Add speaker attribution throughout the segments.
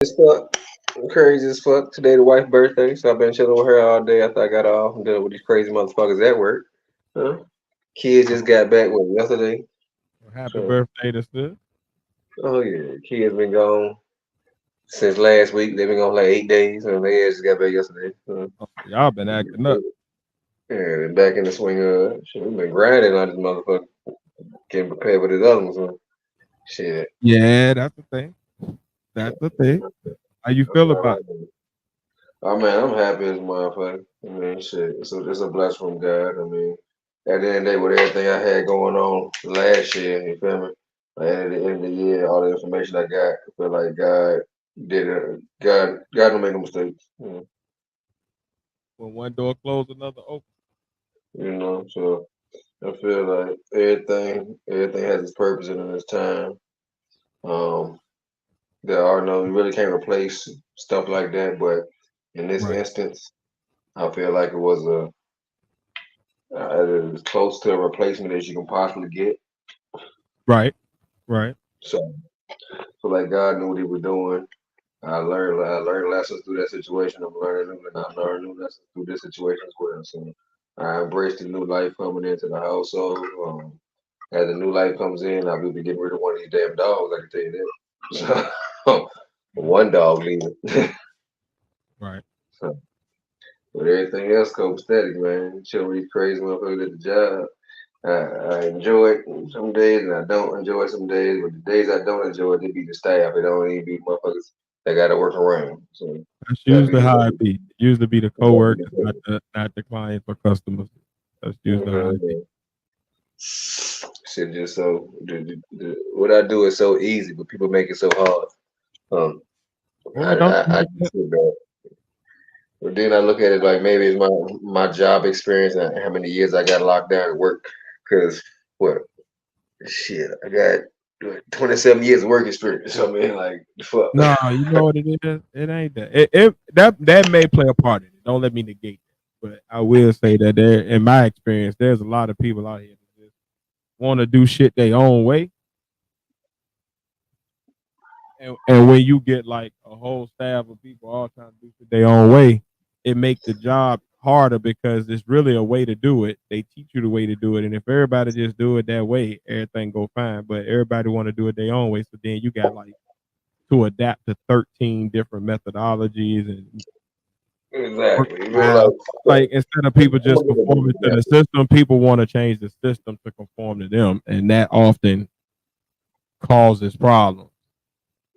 Speaker 1: As fuck. Crazy as fuck. Today the wife's birthday, so I've been chilling with her all day after I got off and dealing with these crazy motherfuckers at work. Huh? Kids just got back with yesterday.
Speaker 2: Well, happy
Speaker 1: So,
Speaker 2: birthday to Sis.
Speaker 1: oh yeah, kids been gone since last week. They've been gone like 8 days, and they just got back yesterday.
Speaker 2: Oh, y'all been acting up.
Speaker 1: Yeah, and back in the swing of shit. We've been grinding on this motherfucker, getting prepared for this other one. So, shit.
Speaker 2: Yeah, that's the thing. That's the thing. How you feel about it?
Speaker 1: Oh man, I'm happy as a motherfucker. I mean, shit, it's a blessing from God. I mean, at the end of the day, with everything I had going on last year, you feel me? Like, at the end of the year, all the information I got, I feel like God did it. God don't make no mistakes.
Speaker 2: When one door closed, another open.
Speaker 1: So I feel like everything has its purpose and its time. Um, there are no, you really can't replace stuff like that, but in this
Speaker 2: Right.
Speaker 1: instance, I feel like it was as close to a replacement as you can possibly get.
Speaker 2: Right. Right.
Speaker 1: So, so like God knew what He was doing. I learned lessons through that situation. I learned new lessons through this situation as well. So I embraced the new life coming into the household. As the new life comes in, I will be getting rid of one of these damn dogs. I can tell you that. So,
Speaker 2: Mhm.
Speaker 1: one dog leaving.
Speaker 2: Right.
Speaker 1: So, but everything else copacetic, man. Chill with these crazy motherfuckers at the job. I enjoy it some days and I don't enjoy it some days. But the days I don't enjoy it, they be the staff. It don't even be motherfuckers that got to work around. So
Speaker 2: That's
Speaker 1: that
Speaker 2: usually
Speaker 1: be
Speaker 2: how
Speaker 1: that
Speaker 2: it be. It usually be the
Speaker 1: be the
Speaker 2: coworkers, not the clients or customers. That's usually how it be.
Speaker 1: Mhm. Shit just so what I do is so easy, but people make it so hard. Um,
Speaker 2: Well, don't you
Speaker 1: I
Speaker 2: like that?
Speaker 1: just feel bad. But then I look at it like maybe it's my job experience and how many years I got locked down at work. Cause what shit, I got 27 years of work experience. I mean, like fuck.
Speaker 2: No, you know what it is. It ain't that. That may play a part in it. Don't let me negate that. But I will say that there, in my experience, there's a lot of people out here that just want to do shit their own way, and when you get like a whole staff of people all trying to do shit their own way, it make the job harder because it's really a way to do it. They teach you the way to do it, and if everybody just do it that way, everything go fine. But everybody want to do it their own way, so then you got like to adapt to 13 different methodologies and work
Speaker 1: Exactly. You know,
Speaker 2: styles. Like instead of people
Speaker 1: I'm
Speaker 2: just
Speaker 1: gonna give a brief
Speaker 2: conforming to the
Speaker 1: example.
Speaker 2: system, people want to change the system to conform to them, and that often causes problems.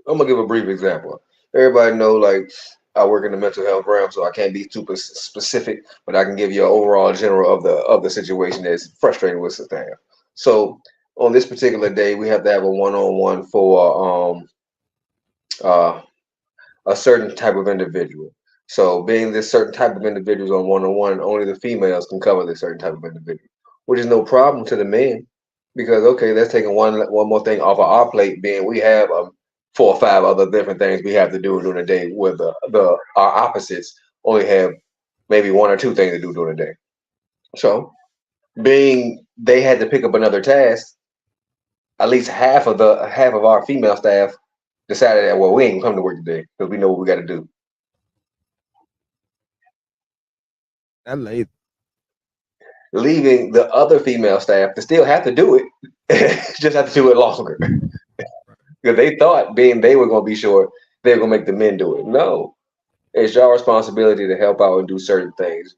Speaker 1: I'm gonna give a brief example. Everybody know like I work in the mental health realm, so I can't be super specific, but I can give you an overall general of the situation that's frustrating with the staff. So on this particular day, we have to have a one-on-one for uh, a certain type of individual. So being this certain type of individuals on one-on-one, only the females can cover this certain type of individual, which is no problem to the men because okay, that's taking one more thing off of our plate. Being we have 4 or 5 other different things we have to do during the day, where the our opposites only have maybe 1 or 2 things to do during the day. So being they had to pick up another task, at least half of our female staff decided that well we ain't come to work today because we know what we got to do.
Speaker 2: That lazy.
Speaker 1: Leaving the other female staff to still have to do it, just have to do it longer. Because they thought being they were going to be short, they were going to make the men do it. No, it's your responsibility to help out and do certain things.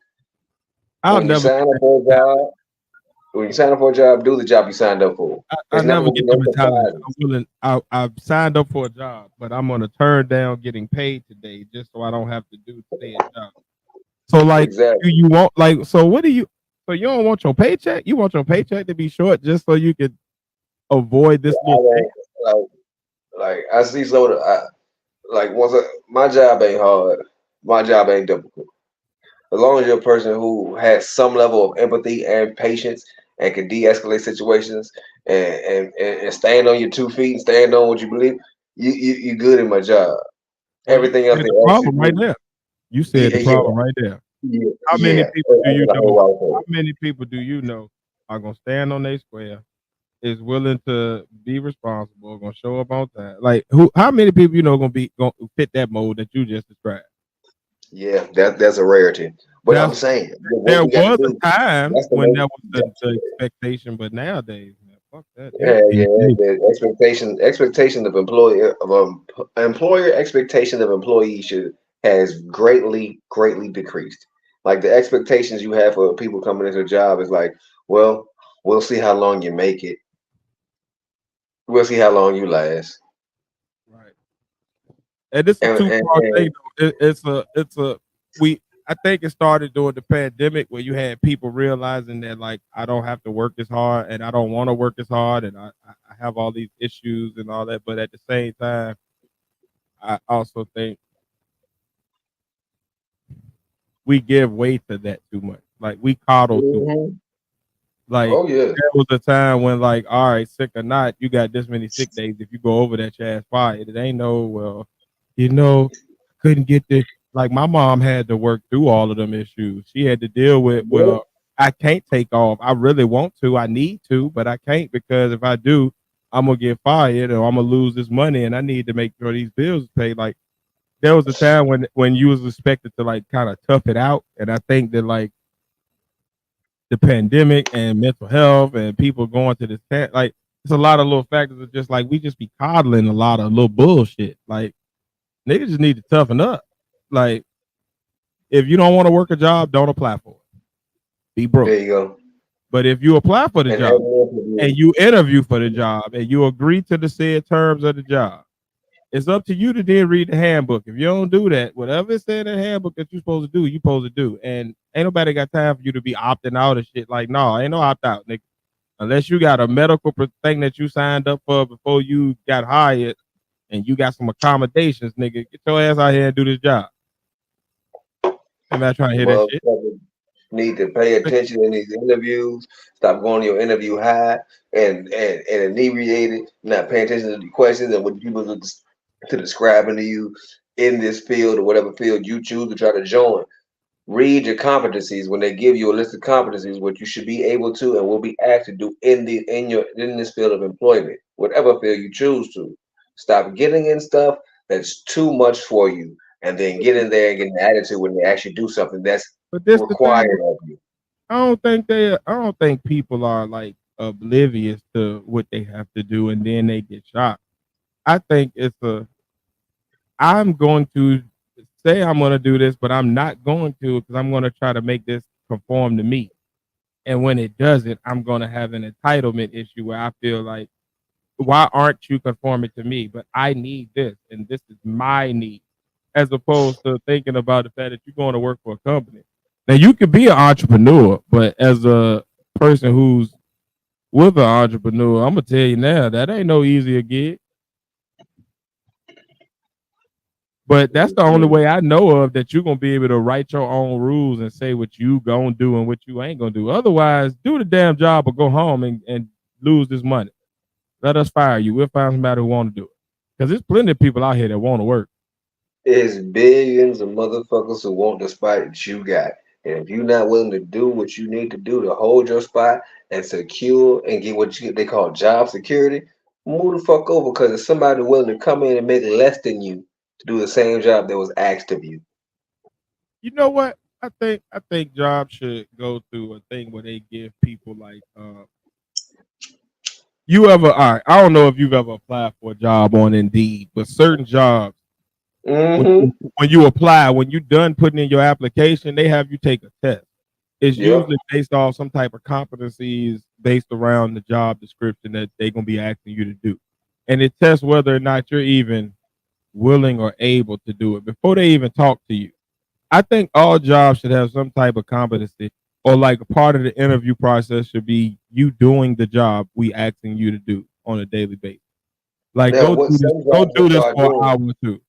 Speaker 2: I'll
Speaker 1: When you
Speaker 2: never
Speaker 1: sign
Speaker 2: get
Speaker 1: up
Speaker 2: that
Speaker 1: for a
Speaker 2: mentality.
Speaker 1: job, when you sign up for a job, do the job you signed up for.
Speaker 2: I
Speaker 1: It's never
Speaker 2: never
Speaker 1: going to
Speaker 2: get
Speaker 1: be
Speaker 2: the
Speaker 1: no
Speaker 2: mentality. I'm
Speaker 1: surprises.
Speaker 2: willing. I've signed up for a job, but I'm gonna turn down getting paid today just so I don't have to do said job. So like, do
Speaker 1: Exactly.
Speaker 2: you want like? So what do you? So you don't want your paycheck? You want your paycheck to be short just so you can avoid this
Speaker 1: I
Speaker 2: little thing?
Speaker 1: don't like I see so like my job ain't hard. My job ain't difficult. As long as you're a person who has some level of empathy and patience and can de-escalate situations and stand on your 2 feet and stand on what you believe, you good in my job.
Speaker 2: Well, you
Speaker 1: Everything else
Speaker 2: said
Speaker 1: they
Speaker 2: the
Speaker 1: ask you
Speaker 2: problem
Speaker 1: to
Speaker 2: right
Speaker 1: do,
Speaker 2: there. You said the
Speaker 1: yeah,
Speaker 2: problem right there.
Speaker 1: yeah,
Speaker 2: How many
Speaker 1: yeah.
Speaker 2: people do
Speaker 1: That's
Speaker 2: you
Speaker 1: what I
Speaker 2: know?
Speaker 1: hold
Speaker 2: How
Speaker 1: on
Speaker 2: many people do you know are gonna stand on their square? is willing to be responsible, gonna show up on time. Like who? How many people you know gonna fit that mold that you just described?
Speaker 1: Yeah, that's a rarity. But I'm
Speaker 2: That's
Speaker 1: saying what
Speaker 2: there
Speaker 1: we got to
Speaker 2: was a
Speaker 1: do.
Speaker 2: time
Speaker 1: That's the
Speaker 2: when
Speaker 1: most.
Speaker 2: that was the expectation, but nowadays, man, fuck that.
Speaker 1: Yeah,
Speaker 2: These
Speaker 1: yeah.
Speaker 2: days,
Speaker 1: The expectation of employer expectation of employees should has greatly decreased. Like the expectations you have for people coming into a job is like, well, we'll see how long you make it. We'll see how long you last.
Speaker 2: right? And it's a two-part thing.
Speaker 1: And
Speaker 2: Though. It's a we. I think it started during the pandemic where you had people realizing that like I don't have to work as hard and I don't want to work as hard and I have all these issues and all that. But at the same time, I also think we give weight to that too much. Like we coddle too much.
Speaker 1: Mhm.
Speaker 2: Like
Speaker 1: Oh yeah,
Speaker 2: there was a time when like, all right, sick or not, you got this many sick days. If you go over that, your ass fired. It ain't no well, you know, couldn't get the like my mom had to work through all of them issues. She had to deal with
Speaker 1: yeah.
Speaker 2: I can't take off. I really want to. I need to, but I can't because if I do, I'm gonna get fired or I'm gonna lose this money and I need to make sure these bills are paid. Like there was a time when you was expected to like kind of tough it out. And I think that like the pandemic and mental health and people going to this like it's a lot of little factors of just like we just be coddling a lot of little bullshit. Like niggas just need to toughen up. Like if you don't want to work a job, don't apply for it. Be broke.
Speaker 1: There you go.
Speaker 2: But if you apply for the
Speaker 1: And have
Speaker 2: job
Speaker 1: an interview.
Speaker 2: and you interview for the job and you agree to the said terms of the job, it's up to you to then read the handbook. If you don't do that, whatever it said in the handbook that you're supposed to do, you're supposed to do. And ain't nobody got time for you to be opting out of shit. Like, no, ain't no opt out, nigga. Unless you got a medical thing that you signed up for before you got hired and you got some accommodations, nigga, get your ass out here and do this job. I'm not trying to hear that shit.
Speaker 1: Motherfuckers need to pay attention in these interviews. Stop going to your interview high and inebriated, not paying attention to the questions and what people are to describing to you in this field or whatever field you choose to try to join. Read your competencies when they give you a list of competencies, what you should be able to and will be asked to do in this field of employment, whatever field you choose to. Stop getting in stuff that's too much for you, and then get in there and get an attitude when they actually do something that's
Speaker 2: But this the thing.
Speaker 1: required of you.
Speaker 2: I don't think people are like oblivious to what they have to do and then they get shocked. I think it's a I'm going to say I'm going to do this, but I'm not going to because I'm going to try to make this conform to me. And when it doesn't, I'm going to have an entitlement issue where I feel like, why aren't you conforming to me? But I need this, and this is my need, as opposed to thinking about the fact that you're going to work for a company. Now, you could be an entrepreneur, but as a person who's with an entrepreneur, I'm going to tell you now, that ain't no easier gig. But that's the only way I know of that you're gonna be able to write your own rules and say what you gonna do and what you ain't gonna do. Otherwise, do the damn job or go home and lose this money. Let us fire you. We'll find somebody who want to do it. Because there's plenty of people out here that want to work.
Speaker 1: There's billions of motherfuckers who want the spot that you got. And if you're not willing to do what you need to do to hold your spot and secure and get they call job security, move the fuck over because there's somebody willing to come in and make less than you to do the same job that was asked of you.
Speaker 2: You know what? I think jobs should go through a thing where they give people like you ever all right, I don't know if you've ever applied for a job on Indeed, but certain jobs
Speaker 1: Mm-hmm.
Speaker 2: when you apply, when you're done putting in your application, they have you take a test. It's
Speaker 1: Yep.
Speaker 2: usually based off some type of competencies based around the job description that they're gonna be asking you to do. And it tests whether or not you're even willing or able to do it before they even talk to you. I think all jobs should have some type of competency or like a part of the interview process should be you doing the job we asking you to do on a daily basis. Like
Speaker 1: Now, what some
Speaker 2: go
Speaker 1: jobs will
Speaker 2: do this
Speaker 1: start
Speaker 2: for an
Speaker 1: doing,
Speaker 2: hour or two.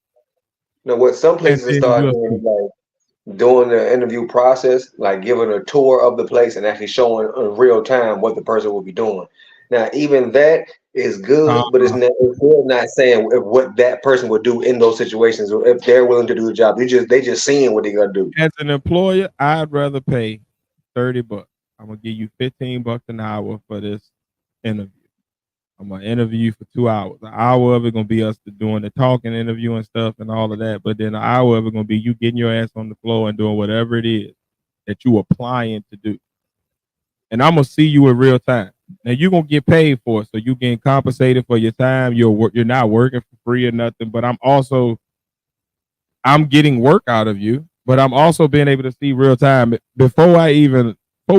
Speaker 1: what some
Speaker 2: And
Speaker 1: places will
Speaker 2: then
Speaker 1: start
Speaker 2: you'll
Speaker 1: doing
Speaker 2: see.
Speaker 1: is like doing the interview process, like giving a tour of the place and actually showing in real time what the person will be doing. Now, even that is good, but
Speaker 2: Uh,
Speaker 1: it's still not saying what that person would do in those situations or if they're willing to do the job. They just seeing what they're gonna do.
Speaker 2: as an employer, I'd rather pay $30. I'm gonna give you $15 an hour for this interview. I'm gonna interview you for 2 hours. An hour of it gonna be us doing the talking, interviewing stuff, and all of that. But then an hour of it gonna be you getting your ass on the floor and doing whatever it is that you applying to do. And I'm gonna see you in real time. Now you're gonna get paid for it, so you getting compensated for your time. You're not working for free or nothing. But I'm getting work out of you, but I'm also being able to see real time before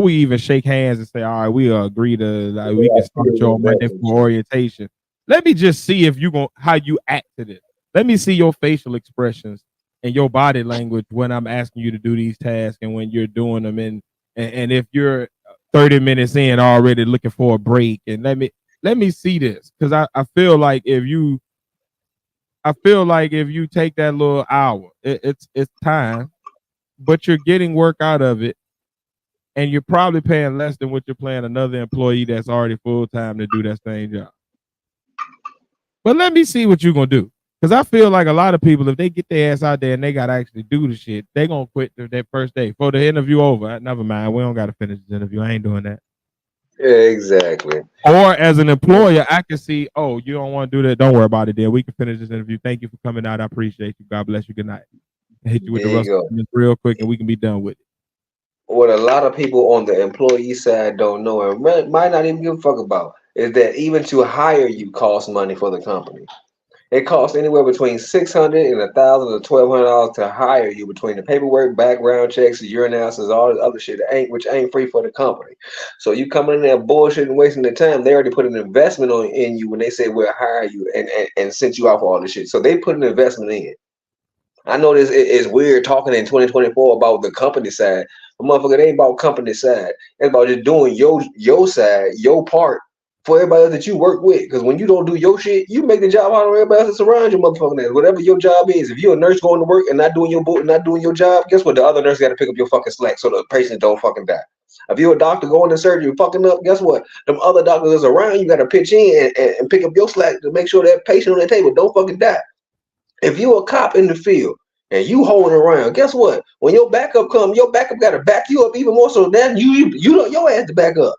Speaker 2: we even shake hands and say, all right, we agree to like we can start your Monday for orientation. Let me just see if you going how you act to this. Let me see your facial expressions and your body language when I'm asking you to do these tasks and when you're doing them and if you're 30 minutes in already looking for a break and let me see this because I feel like if you take that little hour, it's time, but you're getting work out of it, and you're probably paying less than what you're paying another employee that's already full time to do that same job. But let me see what you're gonna do, because I feel like a lot of people, if they get their ass out there and they gotta actually do the shit, they gonna quit their first day for the interview over. Never mind, we don't gotta finish this interview. I ain't doing that.
Speaker 1: Exactly.
Speaker 2: Or as an employer, I can see, oh, you don't want to do that. Don't worry about it. Then we can finish this interview. Thank you for coming out. I appreciate you. God bless you. Good night. Hit you with the
Speaker 1: There you
Speaker 2: rust
Speaker 1: go.
Speaker 2: real quick, and we can be done with it.
Speaker 1: What a lot of people on the employee side don't know and might not even give a fuck about is that even to hire you costs money for the company. It costs anywhere between $600 and $1,000 to $1,200 to hire you between the paperwork, background checks, urinalysis, all this other shit that ain't which ain't free for the company. So you coming in there bullshit and wasting the time. They already put an investment in you when they say we'll hire you and sent you out for all this shit. So they put an investment in. I know this is weird talking in 2024 about the company side, but motherfucker, it ain't about company side. It's about just doing your side, your part for everybody else that you work with. Because when you don't do your shit, you make the job out of everybody else that's around you, motherfucking ass. Whatever your job is, if you're a nurse going to work and not doing your job, guess what? The other nurse got to pick up your fucking slack so the patient don't fucking die. If you're a doctor going to surgery fucking up, guess what? Them other doctors that's around you got to pitch in and pick up your slack to make sure that patient on that table don't fucking die. If you a cop in the field and you holding around, guess what? When your backup come, your backup got to back you up even more so that you don't your ass to back up.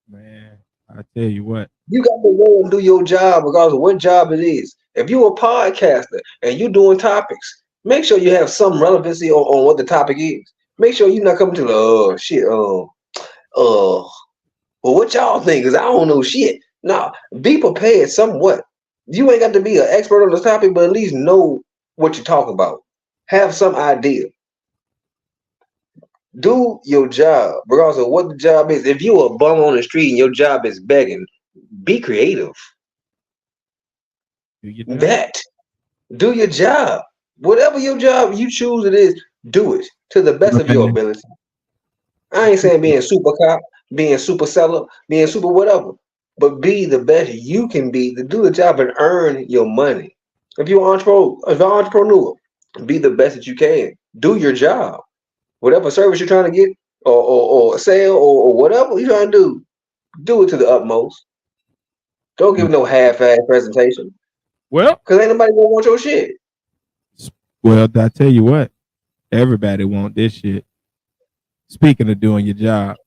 Speaker 2: Man, I tell you what.
Speaker 1: You got to go and do your job regardless of what job it is. If you a podcaster and you doing topics, make sure you have some relevancy on what the topic is. Make sure you're not coming to the shit. Well, what y'all think? Cause I don't know shit. Nah, be prepared somewhat. You ain't got to be an expert on this topic, but at least know what you're talking about. Have some idea. Do your job, regardless of what the job is. If you a bum on the street and your job is begging, be creative.
Speaker 2: Do your job.
Speaker 1: That do your job. Whatever your job you choose it is, do it to the best of your
Speaker 2: Man,
Speaker 1: ability. I ain't saying being super cop, being super seller, being super whatever, but be the best you can be to do the job and earn your money. If you're an entrepreneur, be the best that you can. Do your job. Whatever service you're trying to get or sell or whatever you're trying to do it to the utmost. Don't give no half-ass presentation.
Speaker 2: well,
Speaker 1: Cause ain't nobody gonna want your shit.
Speaker 2: well, I tell you what. Everybody want this shit. Speaking of doing your job,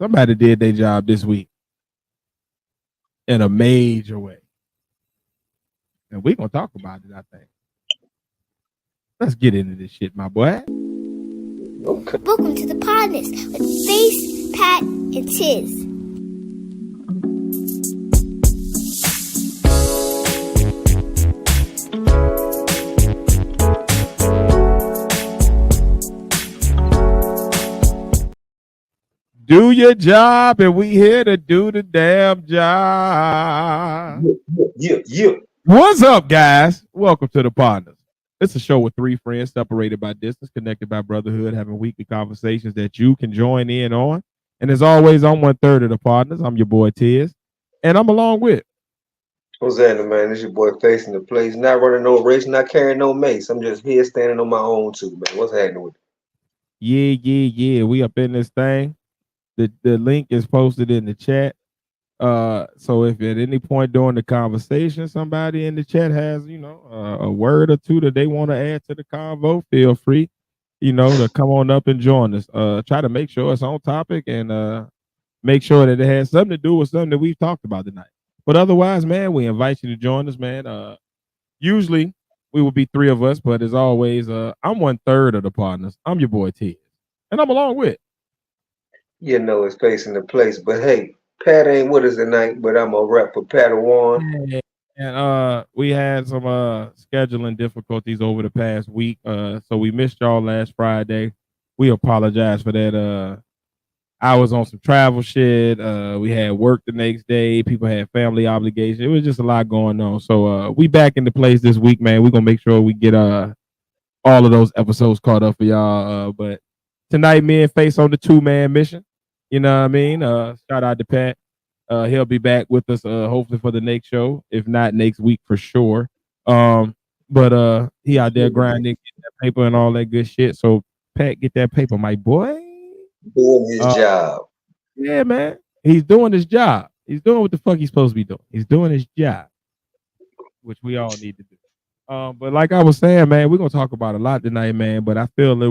Speaker 2: somebody did their job this week in a major way, and we're gonna talk about it. I think. Let's get into this shit, my boy.
Speaker 1: Okay.
Speaker 3: Welcome to the Podnas with Face, Pat, and Tiz.
Speaker 2: Do your job, and we here to do the damn job.
Speaker 1: Yeah.
Speaker 2: What's up, guys? Welcome to the Podnas. It's a show with three friends separated by distance, connected by brotherhood, having weekly conversations that you can join in on. And as always, I'm 1/3 of the Podnas. I'm your boy Tiz, and I'm along with.
Speaker 1: What's happening, man? This your boy facing the place. Not running no race, not carrying no mace. I'm just here standing on my own too, man. What's happening with
Speaker 2: Yeah. We up in this thing. The link is posted in the chat. So if at any point during the conversation somebody in the chat has, a word or two that they want to add to the convo, feel free, to come on up and join us. Try to make sure it's on topic and make sure that it has something to do with something that we've talked about tonight. But otherwise, man, we invite you to join us, man. Usually we will be three of us, but as always, I'm 1/3 of the partners. I'm your boy T, and I'm along with.
Speaker 1: You know it's facing the place. But hey, Pat ain't with us tonight, but I'm a rep for Padawan.
Speaker 2: Yeah. And we had some scheduling difficulties over the past week. So we missed y'all last Friday. We apologize for that. I was on some travel shit. We had work the next day. People had family obligations. It was just a lot going on. So we back into place this week, man. We're gonna make sure we get all of those episodes caught up for y'all. But tonight, me and Face on the 2-man mission. You know what I mean? Shout out to Pat. He'll be back with us hopefully for the next show, if not next week for sure. But he out there grinding, getting that paper and all that good shit. So Pat, get that paper, my boy.
Speaker 1: Doing his
Speaker 2: Uh,
Speaker 1: job.
Speaker 2: yeah, man. He's doing his job. He's doing what the fuck he's supposed to be doing. He's doing his job, which we all need to do. But like I was saying, man, we're gonna talk about a lot tonight, man. But I feel we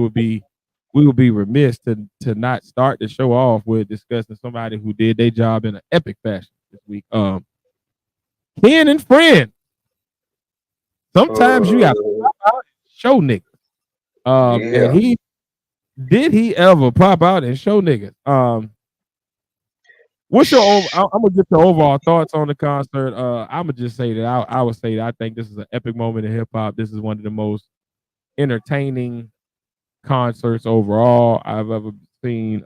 Speaker 2: would be remiss to not start the show off with discussing somebody who did their job in an epic fashion this week. Ken and Friend. Sometimes you got to
Speaker 1: Uh,
Speaker 2: pop out and show niggas. And
Speaker 1: yeah.
Speaker 2: he ever pop out and show niggas? What's your I'm gonna get your overall thoughts on the concert. I'm gonna just say that I would say that I think this is an epic moment in hip hop. This is one of the most entertaining concerts overall I've ever seen.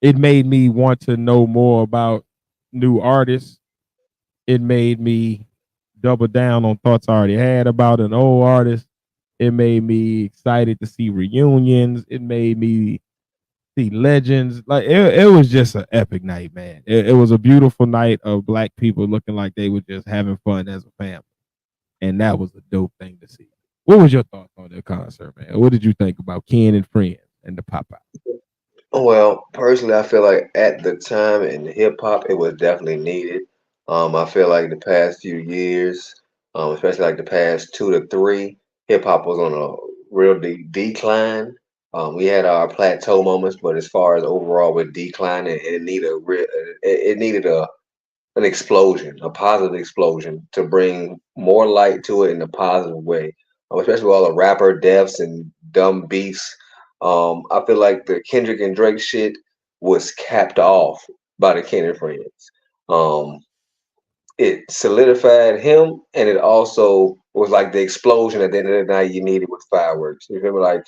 Speaker 2: It made me want to know more about new artists. It made me double down on thoughts I already had about an old artist. It made me excited to see reunions. It made me see legends. Like it was just an epic night, man. It was a beautiful night of black people looking like they were just having fun as a family, and that was a dope thing to see. What was your thoughts on that concert, man? What did you think about Ken and Friends and the pop out?
Speaker 1: Well, personally, I feel like at the time in hip hop, it was definitely needed. I feel like the past few years, especially like the past 2 to 3, hip hop was on a real decline. We had our plateau moments, but as far as overall with decline, it needed it needed an explosion, a positive explosion to bring more light to it in a positive way. Especially with all the rapper deaths and dumb beefs. I feel like the Kendrick and Drake shit was capped off by the Kendrick friends. Um, it solidified him, and it also was like the explosion at the end of the night you needed with fireworks. You remember, like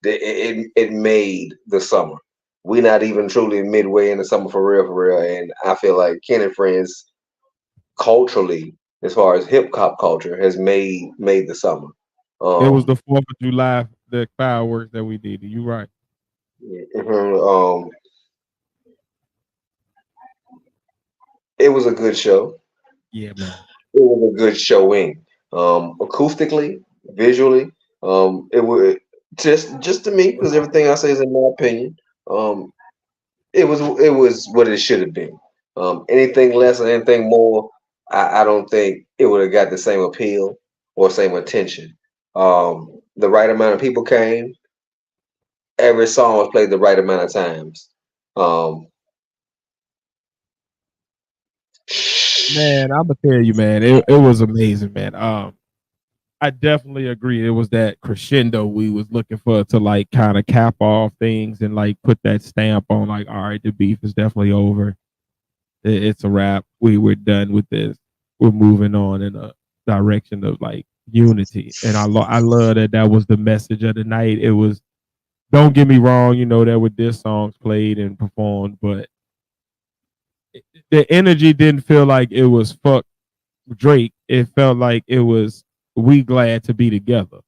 Speaker 1: it made the summer. We're not even truly midway in the summer for real, and I feel like Ken and Friends culturally, as far as hip hop culture, has made the summer.
Speaker 2: It was
Speaker 1: Um,
Speaker 2: the 4th of July, the fireworks that we did. You right?
Speaker 1: mhm, it was a good show.
Speaker 2: Yeah, man.
Speaker 1: It was a good showing. Acoustically, visually, it was just to me because everything I say is in my opinion. Um, it was what it should have been. Anything less or anything more, I don't think it would have got the same appeal or same attention. The right amount of people came. Every song was played the right amount of times. Um,
Speaker 2: Man, I'm gonna tell you, man, it was amazing, man. I definitely agree. It was that crescendo we was looking for to like kind of cap off things and like put that stamp on like, all right, the beef is definitely over. It's a wrap. We're done with this. We're moving on in a direction of like unity. And I love that that was the message of the night. It was, don't get me wrong, you know, there were diss songs played and performed, but the energy didn't feel like it was fuck Drake. It felt like it was we glad to be together.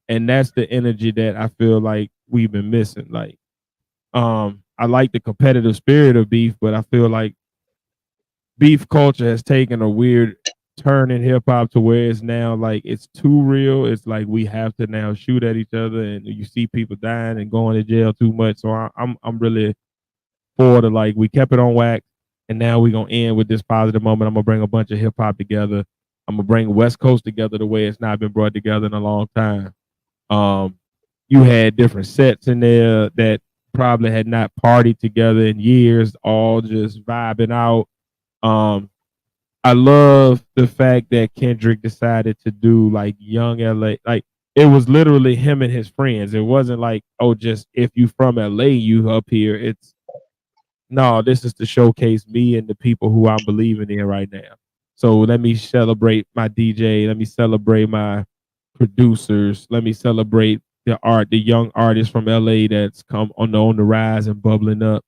Speaker 2: And that's the energy that I feel like we've been missing. Like, I like the competitive spirit of beef, but I feel like beef culture has taken a weird turn in hip hop to where it's now like it's too real. It's like we have to now shoot at each other, and you see people dying and going to jail too much. So I'm really for the like we kept it on wax, and now we're gonna end with this positive moment. I'm gonna bring a bunch of hip hop together. I'm gonna bring West Coast together the way it's not been brought together in a long time. Um, you had different sets in there that probably had not partied together in years, all just vibing out. Um, I love the fact that Kendrick decided to do like young LA. Like it was literally him and his friends. It wasn't like, oh, just if you from LA, you up here. It's no, this is to showcase me and the people who I'm believing in right now. So let me celebrate my DJ. Let me celebrate my producers. Let me celebrate the young artists from LA that's come on the rise and bubbling up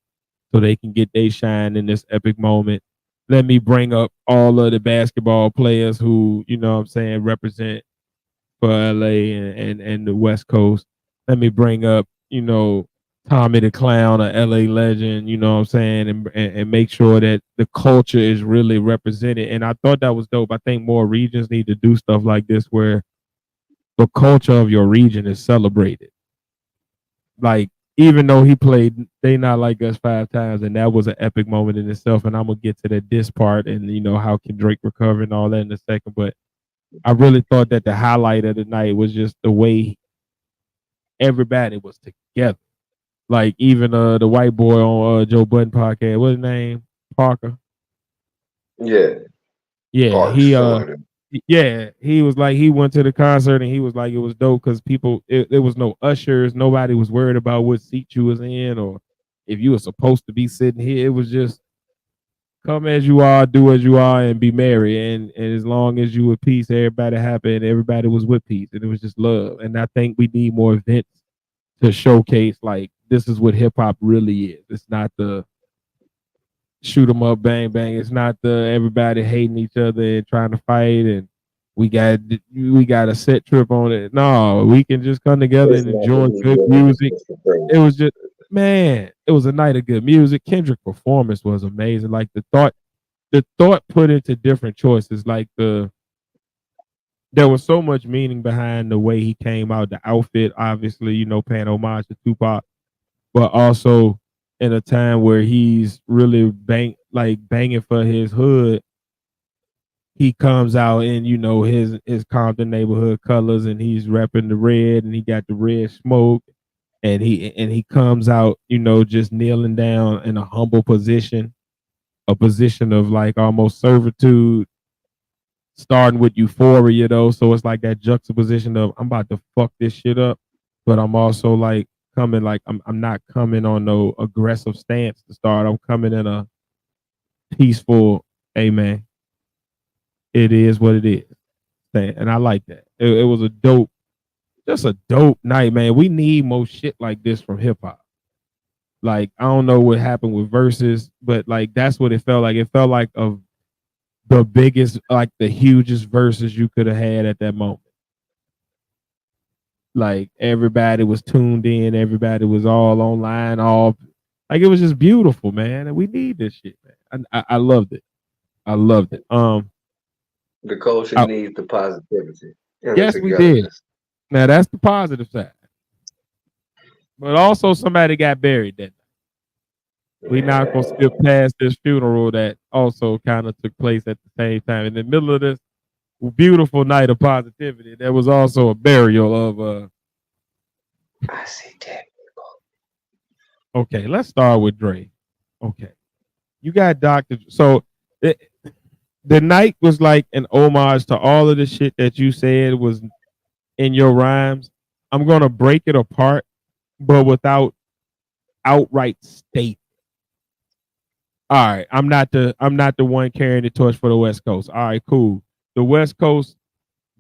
Speaker 2: so they can get their shine in this epic moment. Let me bring up all of the basketball players who, you know what I'm saying, represent for LA and the West Coast. Let me bring up, you know, Tommy the Clown, a LA legend, you know what I'm saying, and make sure that the culture is really represented. And I thought that was dope. I think more regions need to do stuff like this where the culture of your region is celebrated. Like, even though he played They Not Like Us 5 times, and that was an epic moment in itself. And I'm gonna get to the diss part and you know how can Drake recover and all that in a second. But I really thought that the highlight of the night was just the way everybody was together. Like even the white boy on Joe Budden podcast, what's his name? Parker.
Speaker 1: Yeah,
Speaker 2: Yeah,
Speaker 1: Parks, something like that.
Speaker 2: he was like he went to the concert and he was like it was dope because people there was no ushers, nobody was worried about what seat you was in or if you were supposed to be sitting here. It was just come as you are, do as you are, and be merry. And as long as you were peace, everybody happy and everybody was with peace. And it was just love. And I think we need more events to showcase like this is what hip hop really is. It's not the shoot 'em up, bang bang. It's not the everybody hating each other and trying to fight and we got a set trip on it. No, we can just come together
Speaker 1: It's
Speaker 2: and
Speaker 1: not the
Speaker 2: enjoy good
Speaker 1: ego,
Speaker 2: music.
Speaker 1: it's the praise.
Speaker 2: It was just man, it was a night of good music. Kendrick performance was amazing. Like the thought put into different choices. Like there was so much meaning behind the way he came out, the outfit, obviously, you know, paying homage to Tupac, but also in a time where he's really banging for his hood. He comes out in his Compton neighborhood colors, and he's repping the red, and he got the red smoke, and he comes out, just kneeling down in a humble position, a position of like almost servitude, starting with euphoria though. So it's like that juxtaposition of I'm about to fuck this shit up, but I'm also like coming like I'm not coming on no aggressive stance to start. I'm coming in a peaceful, hey man, it is what it is. And I like that. It was a dope, just a dope night, man. We need more shit like this from hip hop. Like I don't know what happened with verses, but like that's what it felt like. It felt like the biggest, like the hugest verses you could have had at that moment. Like everybody was tuned in, everybody was all online, all like it was just beautiful, man. And we need this shit, man. I loved it. I loved it.
Speaker 1: The culture
Speaker 2: I,
Speaker 1: needs the positivity and the
Speaker 2: yes, we did.
Speaker 1: togetherness.
Speaker 2: Now that's the positive side. But also somebody got buried that night. We not gonna skip
Speaker 1: Man,
Speaker 2: past this funeral that also kind of took place at the same time. In the middle of this beautiful night of positivity, there was also a burial of
Speaker 1: I see that.
Speaker 2: okay, let's start with Dre. Okay. You got Dr. So it, the night was like an homage to all of the shit that you said was in your rhymes. I'm gonna break it apart, but without outright state. All right, I'm not the one carrying the torch for the West Coast. All right, cool. The West Coast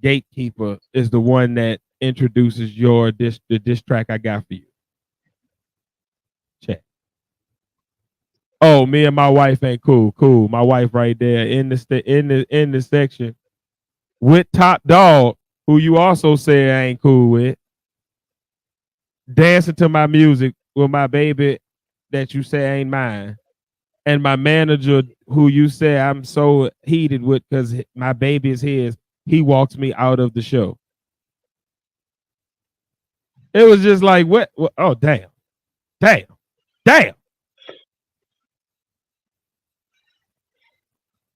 Speaker 2: gatekeeper is the one that introduces the diss track I got for you. Check. Oh, me and my wife ain't cool. Cool. My wife right there in the section with Top Dog, who you also say I ain't cool with, dancing to my music with my baby that you say ain't mine, and my manager who you say I'm so heated with because my baby is his. He walks me out of the show. It was just like what? Oh damn, damn, damn.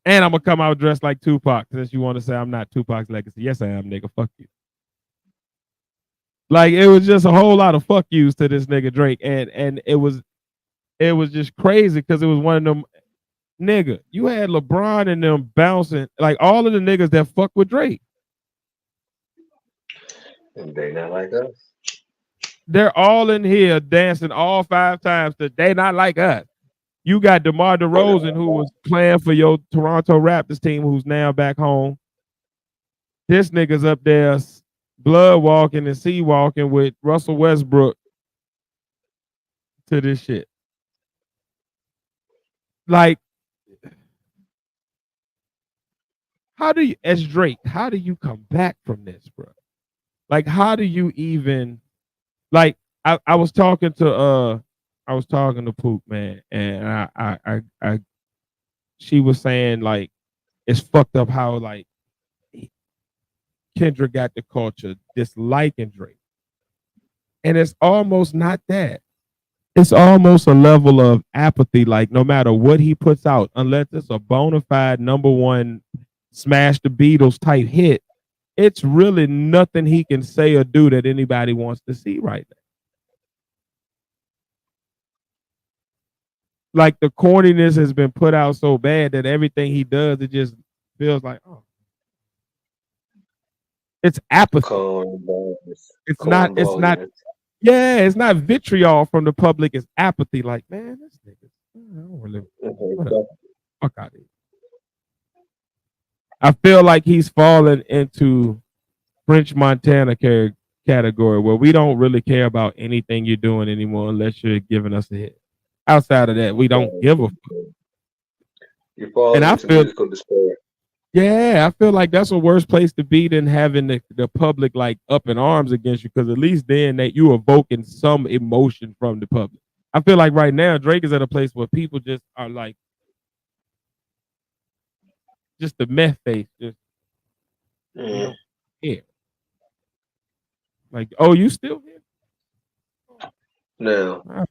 Speaker 2: And I'm gonna come out dressed like Tupac since you want to say I'm not Tupac's legacy. Yes, I am, nigga. Fuck you. Like it was just a whole lot of fuck yous to this nigga Drake, and it was just crazy because it was one of them nigga. You had LeBron and them bouncing like all of the niggas that fuck with Drake.
Speaker 1: And they not like us.
Speaker 2: They're all in here dancing all 5 times that they not like us. You got DeMar DeRozan who was playing for your Toronto Raptors team, who's now back home. This nigga's up there blood walking and sea walking with Russell Westbrook to this shit. Like, how do you, as Drake, how do you come back from this, bro? Like, how do you even, like, I was talking to Poop, man, and she was saying like it's fucked up how like Kendrick got the culture disliking Drake. And it's almost not that. It's almost a level of apathy, like no matter what he puts out, unless it's a bona fide #1 smash the Beatles type hit, it's really nothing he can say or do that anybody wants to see right now. Like the corniness has been put out so bad that everything he does, it just feels like, oh, it's apathy. It's not, yeah, it's not vitriol from the public, it's apathy. Like, man, this nigga, I don't really, fuck out of here. I feel like he's fallen into French Montana category where we don't really care about anything you're doing anymore unless you're giving us a hit. Outside of that, we don't give a fuck.
Speaker 1: You fall into musical despair.
Speaker 2: Yeah, I feel like that's a worse place to be than having the public like up in arms against you, because at least then that you evoking some emotion from the public. I feel like right now Drake is at a place where people just are like just the meth face, just they don't care. Like, oh, you still here?
Speaker 1: No.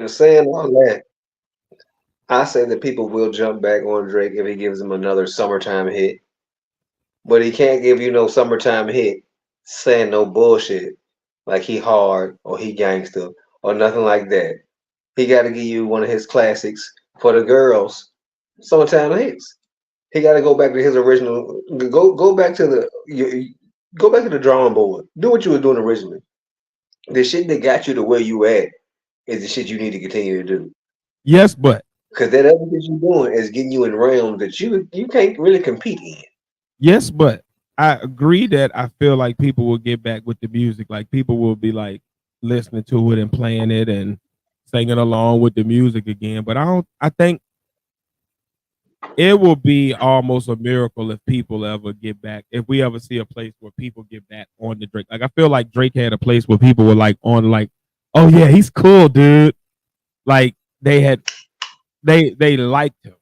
Speaker 1: Saying all that, I say that people will jump back on Drake if he gives them another summertime hit. But he can't give you no summertime hit saying no bullshit like he hard or he gangster or nothing like that. He got to give you one of his classics for the girls, summertime hits. He got to go back to his original. Go back to go back to the drawing board. Do what you were doing originally. The shit that got you to where you at is the shit you need to continue to do.
Speaker 2: Yes, but
Speaker 1: because that other shit you're doing is getting you in realms that you can't really compete in.
Speaker 2: Yes, but I agree that I feel like people will get back with the music. Like people will be like listening to it and playing it and singing along with the music again. But I think it will be almost a miracle if people ever get back. If we ever see a place where people get back on the Drake. Like I feel like Drake had a place where people were like on like, oh yeah, he's cool, dude. Like they liked him.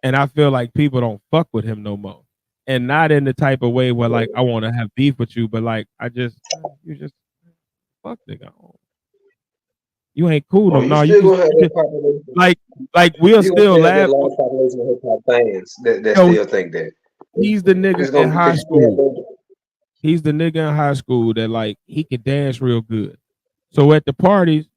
Speaker 2: And I feel like people don't fuck with him no more. And not in the type of way where like I want to have beef with you, but like you just fuck nigga. You ain't cool no. No, you just like we'll still laugh.
Speaker 1: Large population of hip hop fans that still think that
Speaker 2: he's the nigga in high school. He's the nigga in high school that like he can dance real good. So at the parties,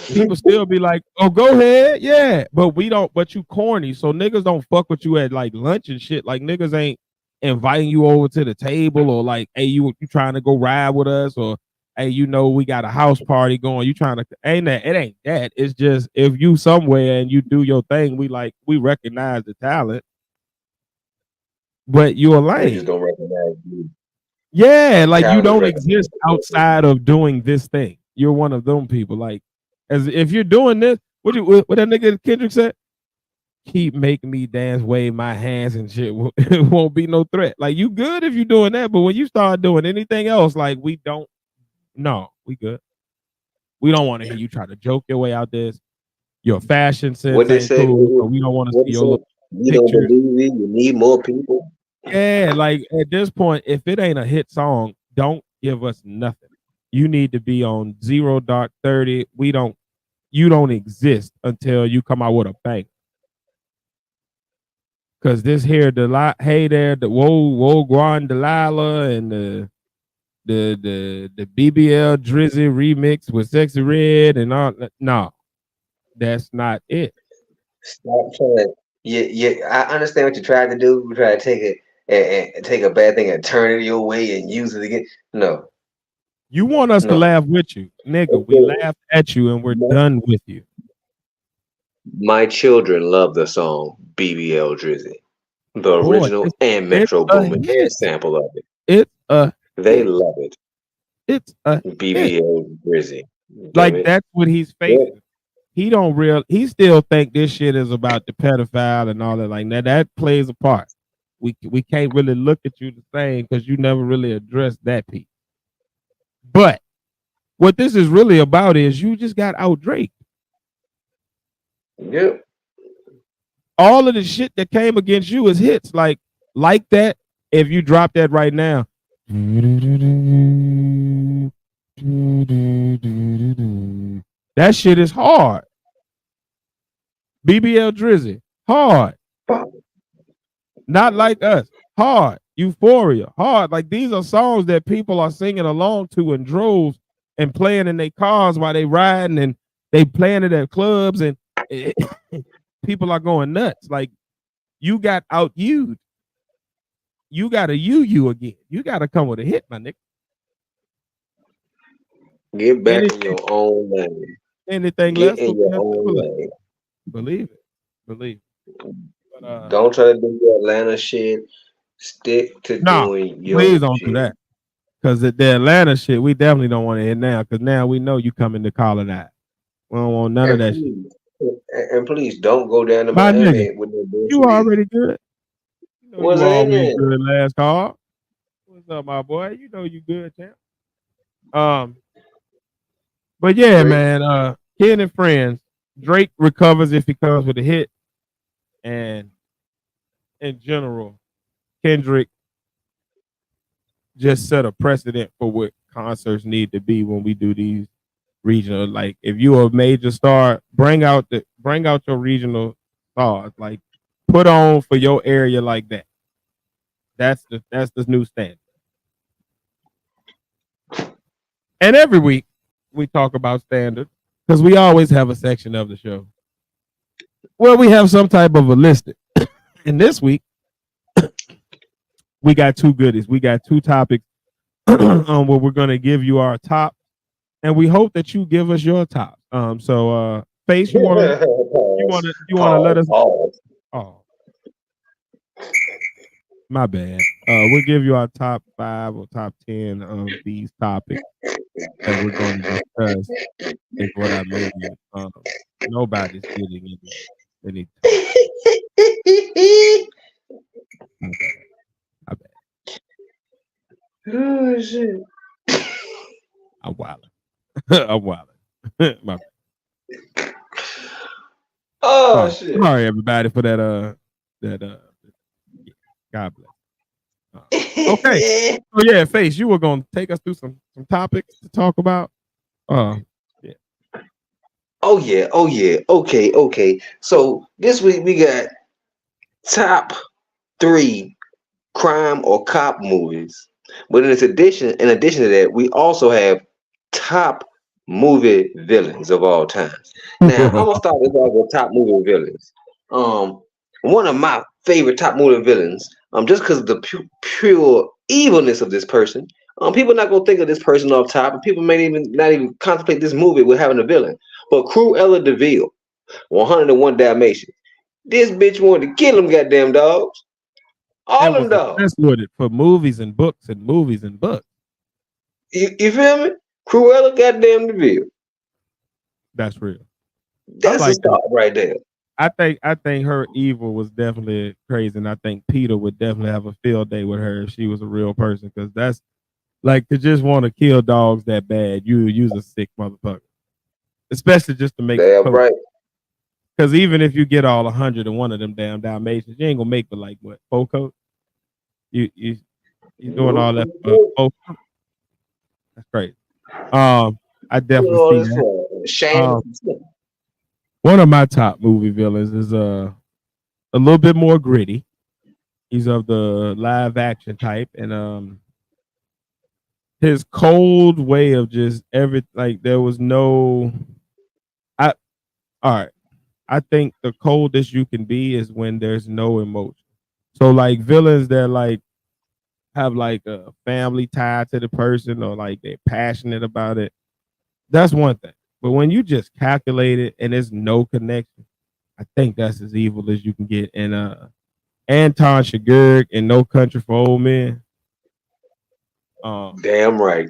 Speaker 2: people still be like, "Oh, go ahead, yeah." But we don't. But you corny, so niggas don't fuck with you at like lunch and shit. Like niggas ain't inviting you over to the table or like, hey, you trying to go ride with us, or hey, you know we got a house party going. You trying to ain't that? It ain't that. It's just if you somewhere and you do your thing, we recognize the talent, but you're a lame.
Speaker 1: They just don't recognize you.
Speaker 2: Yeah, like you don't exist outside of doing this thing. You're one of them people. Like, as if you're doing this, what that nigga Kendrick said? Keep making me dance, wave my hands and shit. It won't be no threat. Like you good if you're doing that, but when you start doing anything else, like we don't. No, we good. We don't want to hear you try to joke your way out this. Your fashion sense
Speaker 1: what they say,
Speaker 2: cool, so we don't want to see your little
Speaker 1: you don't believe me. You need more people.
Speaker 2: Yeah, like at this point, if it ain't a hit song, don't give us nothing. You need to be on 0 Dark 30. You don't exist until you come out with a bang. Cause this here, hey there, the whoa Guan Delilah and the BBL Drizzy remix with Sexy Red and all that. No, that's not it.
Speaker 1: Stop trying. Yeah, I understand what you tried to do. You try to take it and take a bad thing and turn it your way and use it again. No,
Speaker 2: You want us to
Speaker 1: no.
Speaker 2: laugh with you, nigga. We
Speaker 1: Okay.
Speaker 2: laughed at you and we're
Speaker 1: My,
Speaker 2: done with you.
Speaker 1: my children love the song BBL Drizzy, the
Speaker 2: Boy,
Speaker 1: original and
Speaker 2: it's
Speaker 1: Metro
Speaker 2: a
Speaker 1: Boomin
Speaker 2: hit.
Speaker 1: sample of it.
Speaker 2: It's a
Speaker 1: They
Speaker 2: hit.
Speaker 1: love it.
Speaker 2: It's a hit.
Speaker 1: BBL Drizzy. Damn
Speaker 2: Like
Speaker 1: it.
Speaker 2: that's what he's
Speaker 1: Yeah.
Speaker 2: facing. He still think this shit is about the pedophile and all that. Like that plays a part. We can't really look at you the same because you never really addressed that piece. But what this is really about is you just got out Drake.
Speaker 1: Yep.
Speaker 2: All of the shit that came against you is hits. Like that. If you drop that right now, that shit is hard. BBL Drizzy, hard. Not like us, hard. Euphoria, hard. Like these are songs that people are singing along to in droves and playing in their cars while they riding and they playing it at clubs and people are going nuts. Like you got out used. You got to you again. You got to come with a hit, my nigga.
Speaker 1: Get back in
Speaker 2: Anything,
Speaker 1: your own lane.
Speaker 2: anything
Speaker 1: Get
Speaker 2: less
Speaker 1: in
Speaker 2: will be
Speaker 1: your
Speaker 2: a
Speaker 1: own
Speaker 2: stimulus.
Speaker 1: lane.
Speaker 2: Believe it. Believe it. But
Speaker 1: Don't try to do the Atlanta shit. Stick to
Speaker 2: no,
Speaker 1: doing your
Speaker 2: please don't do
Speaker 1: shit.
Speaker 2: that. Because the Atlanta shit, we definitely don't want to hit now. Because now we know you coming to colonize. We don't want none of
Speaker 1: And
Speaker 2: that shit.
Speaker 1: please, and please don't go down to
Speaker 2: My nigga,
Speaker 1: Miami with no
Speaker 2: you
Speaker 1: bullshit either.
Speaker 2: already good. You know
Speaker 1: Was
Speaker 2: you
Speaker 1: I in
Speaker 2: always
Speaker 1: there?
Speaker 2: good last call. What's up, my boy? You know you good, champ. Um, but yeah,
Speaker 1: Drake.
Speaker 2: man. Kid and Friends. Drake recovers if he comes with a hit, and in general, Kendrick just set a precedent for what concerts need to be when we do these regional. Like if you're a major star, bring out your regional stars. Like put on for your area like that. That's the new standard. And every week we talk about standard because we always have a section of the show where we have some type of a list. And this week we got two goodies. We got two topics where we're gonna give you our top, and we hope that you give us your top. Face,
Speaker 1: Pause.
Speaker 2: you wanna let
Speaker 1: Pause.
Speaker 2: us?
Speaker 1: Pause.
Speaker 2: Oh, my bad. We'll give you our top 5 or top 10 of these topics that we're going to discuss. Is what I mean. Nobody's getting any top. My bad. My bad.
Speaker 1: Oh shit.
Speaker 2: I'm wilding. I'm wilding. My bad.
Speaker 1: Oh
Speaker 2: Sorry.
Speaker 1: shit.
Speaker 2: Sorry, everybody, for that. Yeah, God bless. Okay. So yeah, Face, you were gonna take us through some topics to talk about. Yeah.
Speaker 1: Oh yeah. Oh yeah. Okay. Okay. So this week we got top 3 crime or cop movies. But in addition to that, we also have top movie villains of all time. Now I'm gonna start this off with top movie villains. One of my favorite top movie villains, just because of the pure evilness of this person. People not gonna think of this person off top, and people may even not even contemplate this movie with having a villain. But Cruella Deville, 101 Dalmatians. This bitch wanted to kill them goddamn dogs. All
Speaker 2: And
Speaker 1: them
Speaker 2: was
Speaker 1: dogs.
Speaker 2: obsessed with it for movies and books and movies and books.
Speaker 1: You feel me? Cruella goddamn Deville.
Speaker 2: That's real. I
Speaker 1: That's a
Speaker 2: like that.
Speaker 1: start right there.
Speaker 2: I think her evil was definitely crazy, and I think Peter would definitely have a field day with her if she was a real person. Because that's like to just want to kill dogs that bad. You's a sick motherfucker, especially just to make the
Speaker 1: Damn
Speaker 2: coat.
Speaker 1: right.
Speaker 2: Because even if you get all 101 of them damn Dalmatians, you ain't gonna make but like what 4 coats. You doing all that for 4 coats? That's crazy. I definitely see
Speaker 1: All this
Speaker 2: that.
Speaker 1: for Shane.
Speaker 2: One of my top movie villains is a little bit more gritty. He's of the live action type, and his cold way of just like there was no I all right. I think the coldest you can be is when there's no emotion. So like villains that like have like a family tie to the person or like they're passionate about it. That's one thing. But when you just calculate it and there's no connection, I think that's as evil as you can get. And Anton Chigurh in No Country for Old Men, um,
Speaker 1: Damn right.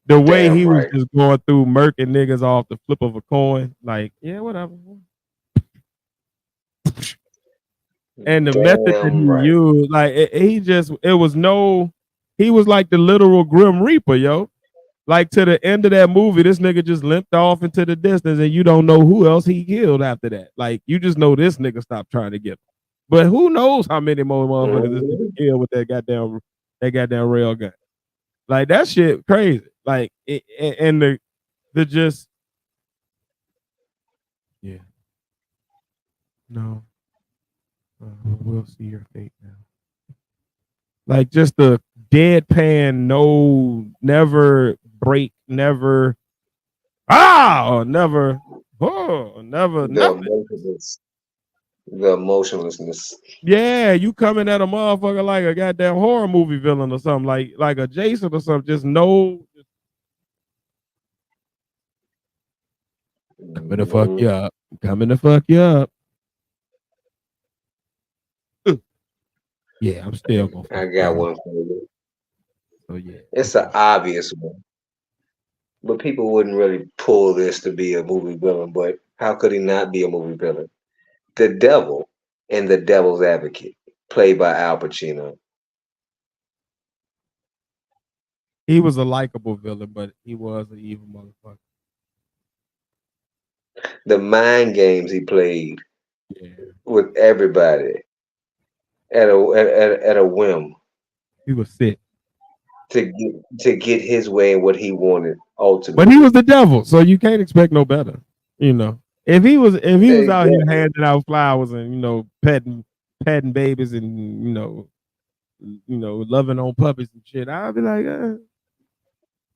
Speaker 2: the way
Speaker 1: Damn
Speaker 2: he was
Speaker 1: right.
Speaker 2: just going through murking niggas off the flip of a coin, like, yeah, whatever. And the method that he
Speaker 1: Damn right.
Speaker 2: used, like it was no, he was like the literal Grim Reaper, yo. Like to the end of that movie, this nigga just limped off into the distance, and you don't know who else he killed after that. Like you just know this nigga stopped trying to get him. But who knows how many more motherfuckers this nigga
Speaker 1: Mhm.
Speaker 2: killed with that goddamn rail gun. Like that shit crazy. Like and the just yeah no we'll see your fate now. Like just the deadpan, no, never break, never or never never
Speaker 1: The
Speaker 2: nothing.
Speaker 1: emotionless, the emotionlessness.
Speaker 2: Yeah, you coming at a motherfucker like a goddamn horror movie villain or something, like a Jason or something. Just no coming to fuck
Speaker 1: Mhm.
Speaker 2: you up. Coming to fuck you up. Yeah, I'm still gonna
Speaker 1: I
Speaker 2: fuck
Speaker 1: got
Speaker 2: you up.
Speaker 1: one for you.
Speaker 2: So yeah,
Speaker 1: It's an obvious one, but people wouldn't really pull this to be a movie villain. But how could he not be a movie villain? The devil in The Devil's Advocate, played by Al Pacino.
Speaker 2: he was a likable villain, but he was an evil motherfucker.
Speaker 1: The mind games he played
Speaker 2: Yeah,
Speaker 1: with everybody at a whim
Speaker 2: he was sick.
Speaker 1: to get his way and what he wanted
Speaker 2: But he was
Speaker 1: ultimately.
Speaker 2: the devil, so you can't expect no better. You know, if he was out here
Speaker 1: Exactly.
Speaker 2: handing out flowers and petting babies and loving on puppies and shit, I'd be like, what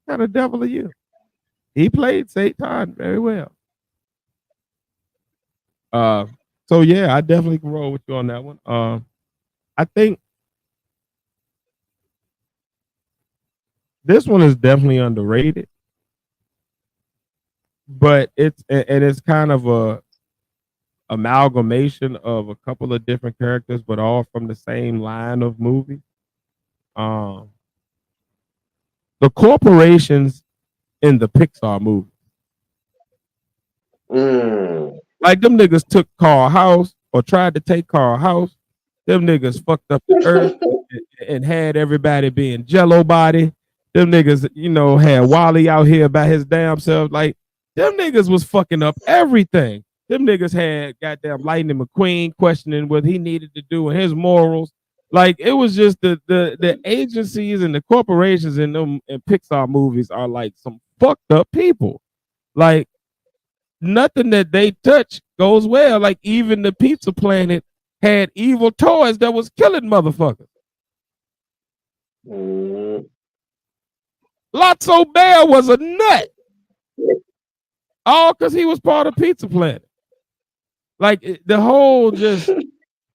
Speaker 2: kind of devil are you? He played Satan very well. Uh, so yeah, I definitely can roll with you on that one. I think this one is definitely underrated, but it's kind of a amalgamation of a couple of different characters, but all from the same line of movies. Um, the corporations in the Pixar movie,
Speaker 1: Mm.
Speaker 2: like them niggas took Carl House or tried to take Carl House. Them niggas fucked up the earth and had everybody being Jello body. Them niggas, had Wally out here by his damn self. Like them niggas was fucking up everything. Them niggas had goddamn Lightning McQueen questioning what he needed to do and his morals. Like it was just the agencies and the corporations in them in Pixar movies are like some fucked up people. Like nothing that they touch goes well. Like even the Pizza Planet had evil toys that was killing motherfuckers.
Speaker 1: Mm.
Speaker 2: Lotso Bear was a nut, all because he was part of Pizza Planet. Like the whole just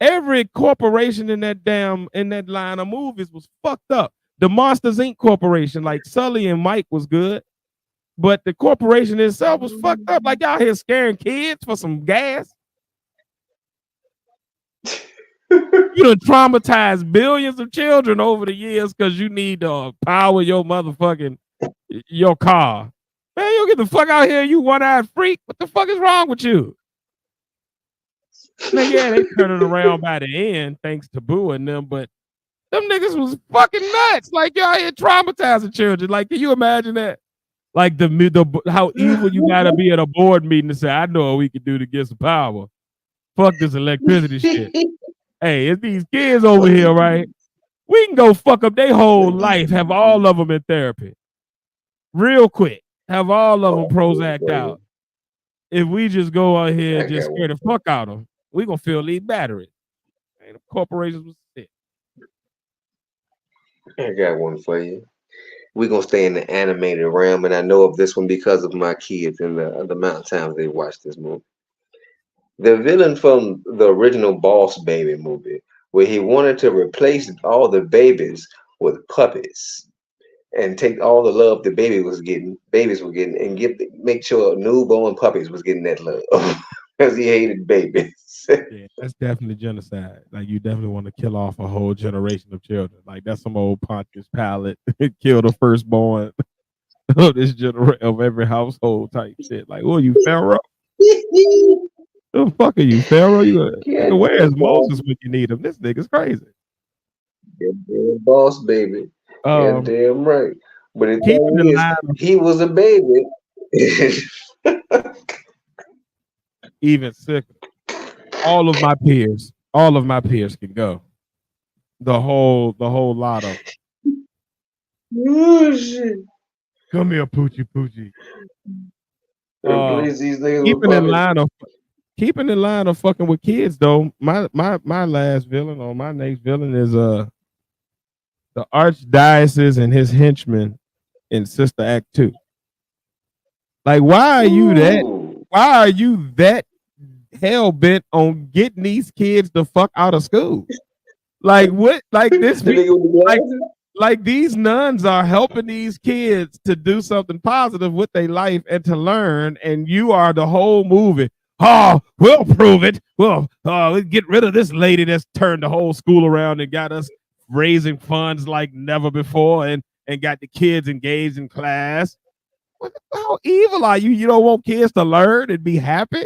Speaker 2: every corporation in that line of movies was fucked up. The Monsters Inc. Corporation, like Sully and Mike, was good, but the corporation itself was fucked up. Like y'all here scaring kids for some gas. You done traumatized billions of children over the years because you need to power your car. Man, you get the fuck out here, you one-eyed freak. What the fuck is wrong with you? Now, yeah, they turned it around by the end, thanks to Boo and them, but them niggas was fucking nuts. Like y'all here traumatizing children. Like, can you imagine that? Like the how evil you gotta be at a board meeting to say, I know what we can do to get some power. Fuck this electricity shit. Hey, it's these kids over here, right? We can go fuck up their whole life, have all of them in therapy. Real quick. Have all of them
Speaker 1: Oh,
Speaker 2: Prozac
Speaker 1: buddy.
Speaker 2: out. If we just go out here
Speaker 1: I
Speaker 2: and just
Speaker 1: got
Speaker 2: scare
Speaker 1: one.
Speaker 2: the fuck out of them, we gonna feel these batteries. The corporations was sick.
Speaker 1: I got one for you. we're gonna stay in the animated realm, and I know of this one because of my kids and the amount of times they watched this movie. The villain from the original Boss Baby movie, where he wanted to replace all the babies with puppies and take all the love the babies were getting, and make sure newborn puppies was getting that love because he hated babies.
Speaker 2: Yeah, that's definitely genocide. Like you definitely want to kill off a whole generation of children. Like that's some old Pontius Pilate kill the firstborn of this of every household type shit. Like, oh, you Pharaoh? The fuck are you, Pharaoh? Nigga,
Speaker 1: Goddamn
Speaker 2: where is
Speaker 1: boss,
Speaker 2: Moses when you need him? This nigga's crazy.
Speaker 1: goddamn boss baby,
Speaker 2: Um,
Speaker 1: goddamn right. But the
Speaker 2: keeping
Speaker 1: thing
Speaker 2: in
Speaker 1: is,
Speaker 2: line of
Speaker 1: he was a baby.
Speaker 2: even sicker. All of my peers can go. The whole lot of
Speaker 1: Oh shit!
Speaker 2: come here, Poochie Poochie.
Speaker 1: Replace these niggas with
Speaker 2: Keeping in
Speaker 1: puppies.
Speaker 2: line of fucking with kids though. My last villain or my next villain is the archdiocese and his henchmen in Sister Act 2. Like
Speaker 1: Ooh.
Speaker 2: why are you that hell bent on getting these kids the fuck out of school? Like what like this
Speaker 1: The
Speaker 2: be
Speaker 1: nigga with the
Speaker 2: like
Speaker 1: glasses?
Speaker 2: like these nuns are helping these kids to do something positive with their life and to learn, and you are the whole movie. Oh, we'll prove it. We'll get rid of this lady that's turned the whole school around and got us raising funds like never before, and got the kids engaged in class. How evil are you? You don't want kids to learn and be happy?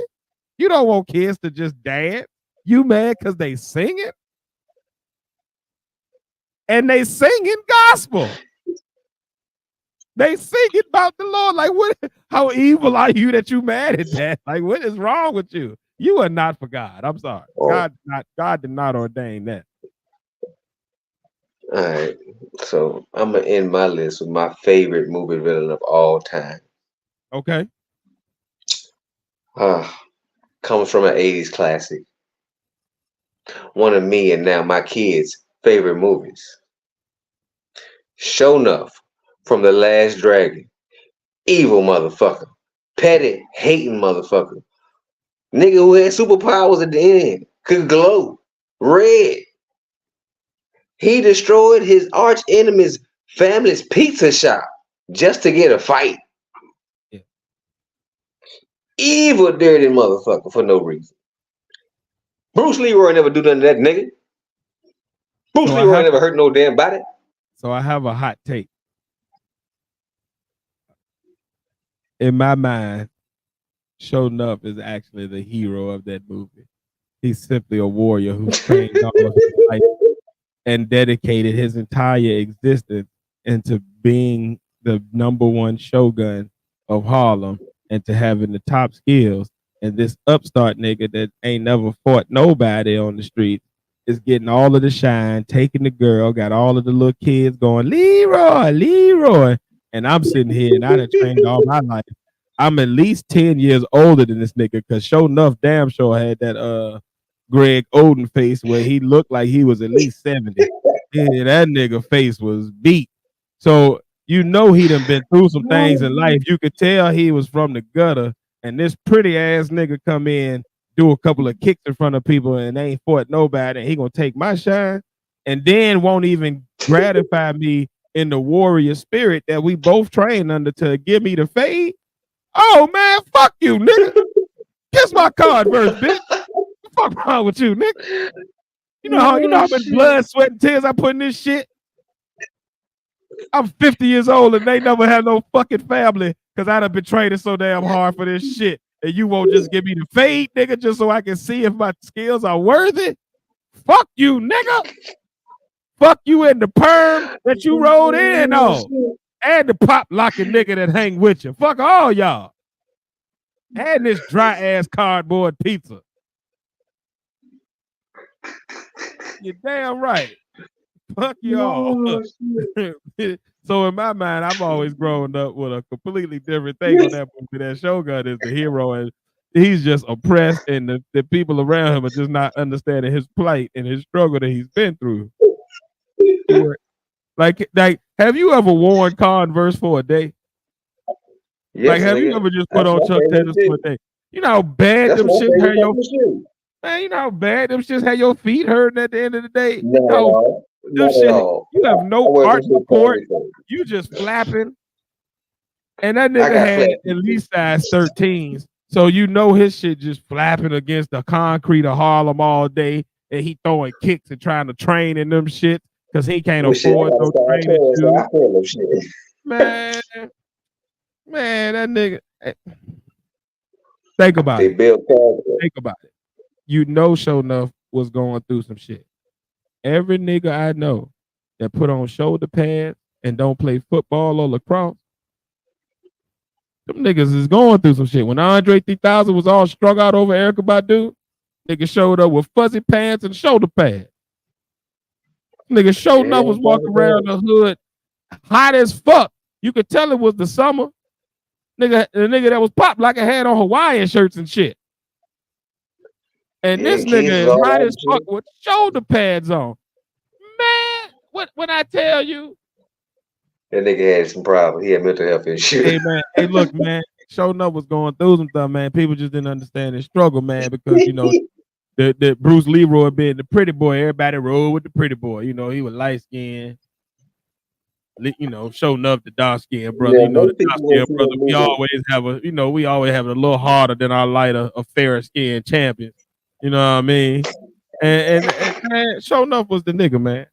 Speaker 2: You don't want kids to just dance? You mad because they singing? And they singing gospel. They singing about the Lord. Like what? How evil are you that you mad at that? Like what is wrong with you? You are not for God. I'm sorry.
Speaker 1: Oh,
Speaker 2: God did not ordain that.
Speaker 1: all right. So I'm gonna end my list with my favorite movie villain of all time.
Speaker 2: Okay.
Speaker 1: Ah, comes from an '80s classic. One of me and now my kids' favorite movies. Show enough from The Last Dragon. Evil motherfucker. Petty, hating motherfucker. Nigga who had superpowers at the end. Could glow. Red. He destroyed his arch enemy's family's pizza shop just to get a fight.
Speaker 2: Yeah.
Speaker 1: Evil, dirty motherfucker for no reason. Bruce Leroy never do nothing to that nigga. Bruce
Speaker 2: So I
Speaker 1: Leroy
Speaker 2: have
Speaker 1: never hurt no damn body.
Speaker 2: a hot take. In my mind, Show Enough is actually the hero of that movie. He's simply a warrior who's trained all of his life and dedicated his entire existence into being the number one shogun of Harlem and to having the top skills. And this upstart nigga that ain't never fought nobody on the street is getting all of the shine, taking the girl, got all of the little kids going, Leroy, Leroy. And I'm sitting here and I done trained all my life. I'm at least 10 years older than this nigga because sure enough, damn sure had that Greg Oden face where he looked like he was at least 70. Yeah, that nigga face was beat. So you know he done been through some things in life. You could tell he was from the gutter, and this pretty ass nigga come in, do a couple of kicks in front of people, and they ain't fought nobody, and he gonna take my shine, and then won't even gratify me in the warrior spirit that we both trained under to give me the fade. Oh man, fuck you, nigga. Kiss my card first, bitch. What the fuck wrong with you, nigga? You know
Speaker 1: Oh
Speaker 2: how much
Speaker 1: shit.
Speaker 2: blood, sweat, and tears I put in this shit? I'm 50 years old and they never had no fucking family because I done been training so damn hard for this shit. And you won't just give me the fade, nigga, just so I can see if my skills are worthy? Fuck you, nigga. Fuck you in the perm that you rolled in
Speaker 1: Oh
Speaker 2: on.
Speaker 1: shit.
Speaker 2: And the pop locking nigga that hang with you. Fuck all y'all. And this dry ass cardboard pizza. You're damn right. Fuck y'all.
Speaker 1: Oh
Speaker 2: So in my mind, I've always grown up with a completely different thing on that movie. That Shogun is the hero, and he's just oppressed, and the people around him are just not understanding his plight and his struggle that he's been through.
Speaker 1: shit.
Speaker 2: Like Have you ever worn Converse for a day? Like,
Speaker 1: Yes,
Speaker 2: have you
Speaker 1: nigga.
Speaker 2: ever just put
Speaker 1: That's
Speaker 2: on
Speaker 1: my
Speaker 2: Chuck
Speaker 1: favorite
Speaker 2: Taylors
Speaker 1: shit.
Speaker 2: for a day? You know how bad
Speaker 1: That's
Speaker 2: them
Speaker 1: my
Speaker 2: shits
Speaker 1: favorite
Speaker 2: had
Speaker 1: type
Speaker 2: your
Speaker 1: of shit.
Speaker 2: man. You know how bad them shits had your feet hurting at the end of the day.
Speaker 1: Not at
Speaker 2: No,
Speaker 1: all.
Speaker 2: them
Speaker 1: Not at
Speaker 2: shit.
Speaker 1: all.
Speaker 2: You have
Speaker 1: I
Speaker 2: no
Speaker 1: wear some
Speaker 2: arch
Speaker 1: shit
Speaker 2: support.
Speaker 1: proudly for.
Speaker 2: You just flapping. And that
Speaker 1: I
Speaker 2: nigga
Speaker 1: got
Speaker 2: had
Speaker 1: flat
Speaker 2: at
Speaker 1: feet too.
Speaker 2: least size 13s. So you know his shit just flapping against the concrete of Harlem all day. And he throwing kicks and trying to train in them shit because he can't
Speaker 1: Well, shit, I
Speaker 2: afford
Speaker 1: got a
Speaker 2: no
Speaker 1: size
Speaker 2: training
Speaker 1: 12, so
Speaker 2: shoes.
Speaker 1: I feel them shit.
Speaker 2: Man, that nigga. Think about
Speaker 1: They
Speaker 2: it.
Speaker 1: build character.
Speaker 2: Think about it. You know Show Enough was going through some shit. Every nigga I know that put on shoulder pads and don't play football or lacrosse, them niggas is going through some shit. When Andre 3000 was all strung out over Erica Badu, nigga showed up with fuzzy pants and shoulder pads. Nigga showed
Speaker 1: Yeah,
Speaker 2: enough was walking around the hood hot as fuck. You could tell it was the summer. Nigga, the nigga that was popped like a had on Hawaiian shirts and shit. And
Speaker 1: yeah,
Speaker 2: this
Speaker 1: and kids was
Speaker 2: nigga is
Speaker 1: all
Speaker 2: hot
Speaker 1: out
Speaker 2: as
Speaker 1: and
Speaker 2: fuck
Speaker 1: shit.
Speaker 2: with shoulder pads on. Man, what when I tell you,
Speaker 1: That nigga had some problems. He had mental health issues.
Speaker 2: hey man, hey look, man, Show Enough was going through some stuff, man. People just didn't understand his struggle, man, because you know the Bruce Leroy being the pretty boy, everybody rolled with the pretty boy. You know, he was light skinned, you know, Show Enough the dark skinned brother.
Speaker 1: Yeah,
Speaker 2: You know, the
Speaker 1: most people
Speaker 2: dark
Speaker 1: went
Speaker 2: skinned
Speaker 1: through
Speaker 2: brother.
Speaker 1: that
Speaker 2: We
Speaker 1: movie.
Speaker 2: always have a, you know, we always have it a little harder than our lighter, a fairer skinned champions. You know what I mean? And man, Show Enough was the nigga, man.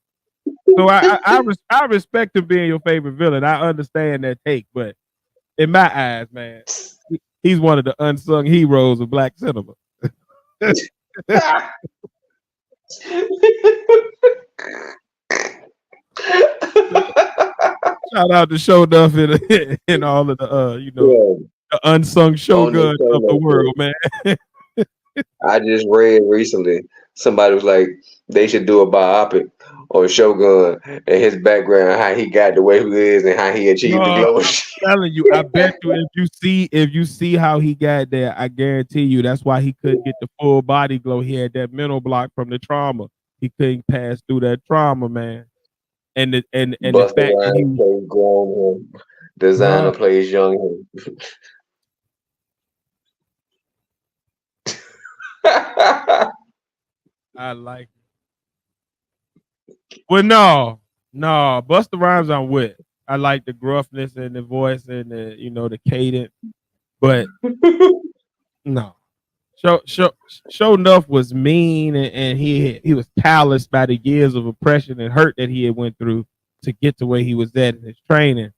Speaker 2: So I respect him being your favorite villain. I understand that take, but in my eyes, man, he's one of the unsung heroes of black cinema. Shout out to Show Enough and all of the you know,
Speaker 1: Yeah,
Speaker 2: the unsung
Speaker 1: on the
Speaker 2: shoguns of the
Speaker 1: solo
Speaker 2: world,
Speaker 1: shit.
Speaker 2: man.
Speaker 1: I just read recently somebody was like they should do a biopic on Shogun and his background, how he got the way he is and how he achieved the
Speaker 2: No,
Speaker 1: glow.
Speaker 2: I'm telling you, I bet you if you see how he got there, I guarantee you that's why he couldn't get the full body glow. He had that mental block from the trauma. He couldn't pass through that trauma, man. And the
Speaker 1: Buster
Speaker 2: fact that
Speaker 1: Rhymes
Speaker 2: he
Speaker 1: plays grown him. Designer
Speaker 2: no,
Speaker 1: plays young him.
Speaker 2: I like it. Well, no, Buster Rhymes I'm with. I like the gruffness and the voice and the you know the cadence, but no. Show Enough was mean and he was calloused by the years of oppression and hurt that he had went through to get to where he was at in his training.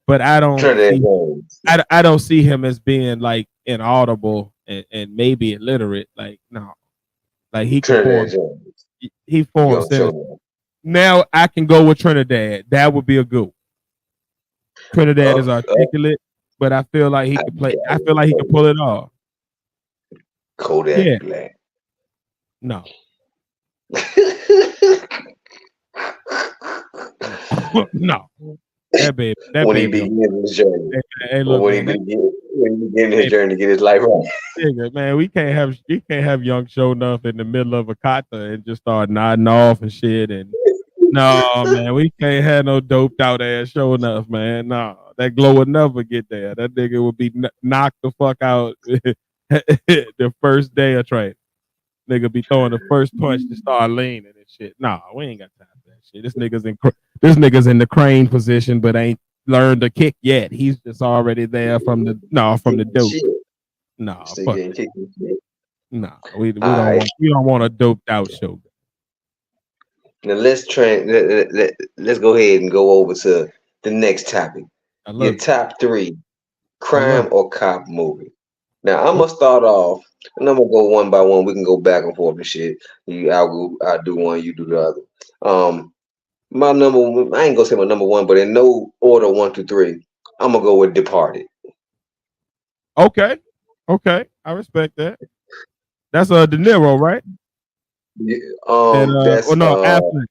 Speaker 2: But
Speaker 1: Trinidad James.
Speaker 2: I don't see him as being like inaudible and maybe illiterate. Like no, like
Speaker 1: Trinidad James.
Speaker 2: he formed
Speaker 1: Young
Speaker 2: sentences.
Speaker 1: Shogun.
Speaker 2: Now I can go with Trinidad. That would be a good one. Trinidad is
Speaker 1: Up.
Speaker 2: articulate, but I feel like he
Speaker 1: I
Speaker 2: could play. I feel like he could
Speaker 1: got
Speaker 2: pull it off.
Speaker 1: Kodak
Speaker 2: Yeah,
Speaker 1: Black.
Speaker 2: no, no, no. That
Speaker 1: When he
Speaker 2: baby.
Speaker 1: begins his journey.
Speaker 2: Hey,
Speaker 1: Or
Speaker 2: look,
Speaker 1: when he
Speaker 2: man,
Speaker 1: begin when he begin his
Speaker 2: hey,
Speaker 1: journey to get his life right.
Speaker 2: nigga, man, we can't have young Show Enough in the middle of a kata and just start nodding off and shit. And no, man, we can't have no doped out ass Show Enough, man. No, that glow would never get there. That nigga would be knocked the fuck out the first day of training. Nigga be throwing the first punch to start leaning and shit. Nah, we ain't got time for that shit. This nigga's in the crane position, but ain't learned to kick yet. He's just already there from the dope.
Speaker 1: Shit.
Speaker 2: Nah,
Speaker 1: Still
Speaker 2: fuck
Speaker 1: getting
Speaker 2: that.
Speaker 1: kicked in the shit.
Speaker 2: Nah, we don't
Speaker 1: Alright.
Speaker 2: want a doped out show.
Speaker 1: Now let's go ahead and go over to the next topic.
Speaker 2: I
Speaker 1: Your
Speaker 2: love it.
Speaker 1: top three
Speaker 2: I love
Speaker 1: crime
Speaker 2: it.
Speaker 1: or cop movie. Now I'm gonna start off, and I'm gonna go one by one. We can go back and forth and shit. I'll do one, you do the other. My number one, I ain't gonna say my number one, but in no order, 1, 2, 3. I'm gonna go with Departed.
Speaker 2: Okay. Okay. I respect that. That's De Niro, right?
Speaker 1: Yeah,
Speaker 2: And or no, Affleck.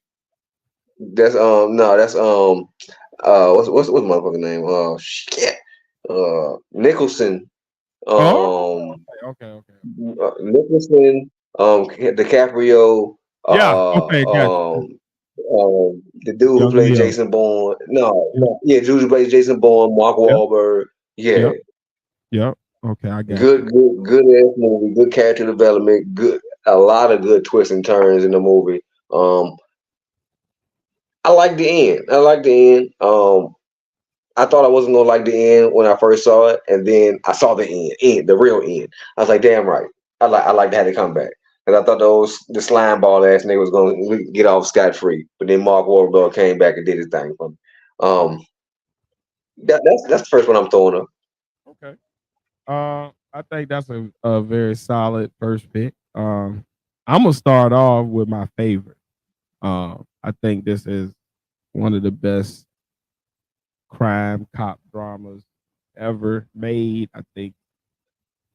Speaker 1: that's no, that's what's my motherfucking name? Shit. Nicholson.
Speaker 2: Oh,
Speaker 1: Um,
Speaker 2: okay.
Speaker 1: Nicholson. DiCaprio.
Speaker 2: Yeah. Okay, gotcha.
Speaker 1: The dude who
Speaker 2: Young
Speaker 1: played
Speaker 2: Leo.
Speaker 1: Jason Bourne. No,
Speaker 2: Yeah.
Speaker 1: yeah, dude who plays Jason Bourne, Mark
Speaker 2: Yep.
Speaker 1: Wahlberg. Yeah,
Speaker 2: Yep. Yep. Okay, I got you.
Speaker 1: good ass movie. Good character development. Good, a lot of good twists and turns in the movie. Um, I like the end. I like the end. I thought I wasn't gonna like the end when I first saw it, and then I saw the the real end. I was like, damn right. I like to have it come back. Because I thought the slime ball ass nigga was gonna get off scot free, but then Mark Wahlberg came back and did his thing for me.
Speaker 2: Yeah.
Speaker 1: Um, that's the first one I'm throwing up.
Speaker 2: Okay. I think that's a very solid first pick. I'm gonna start off with my favorite. I think this is one of the best crime cop dramas ever made. I think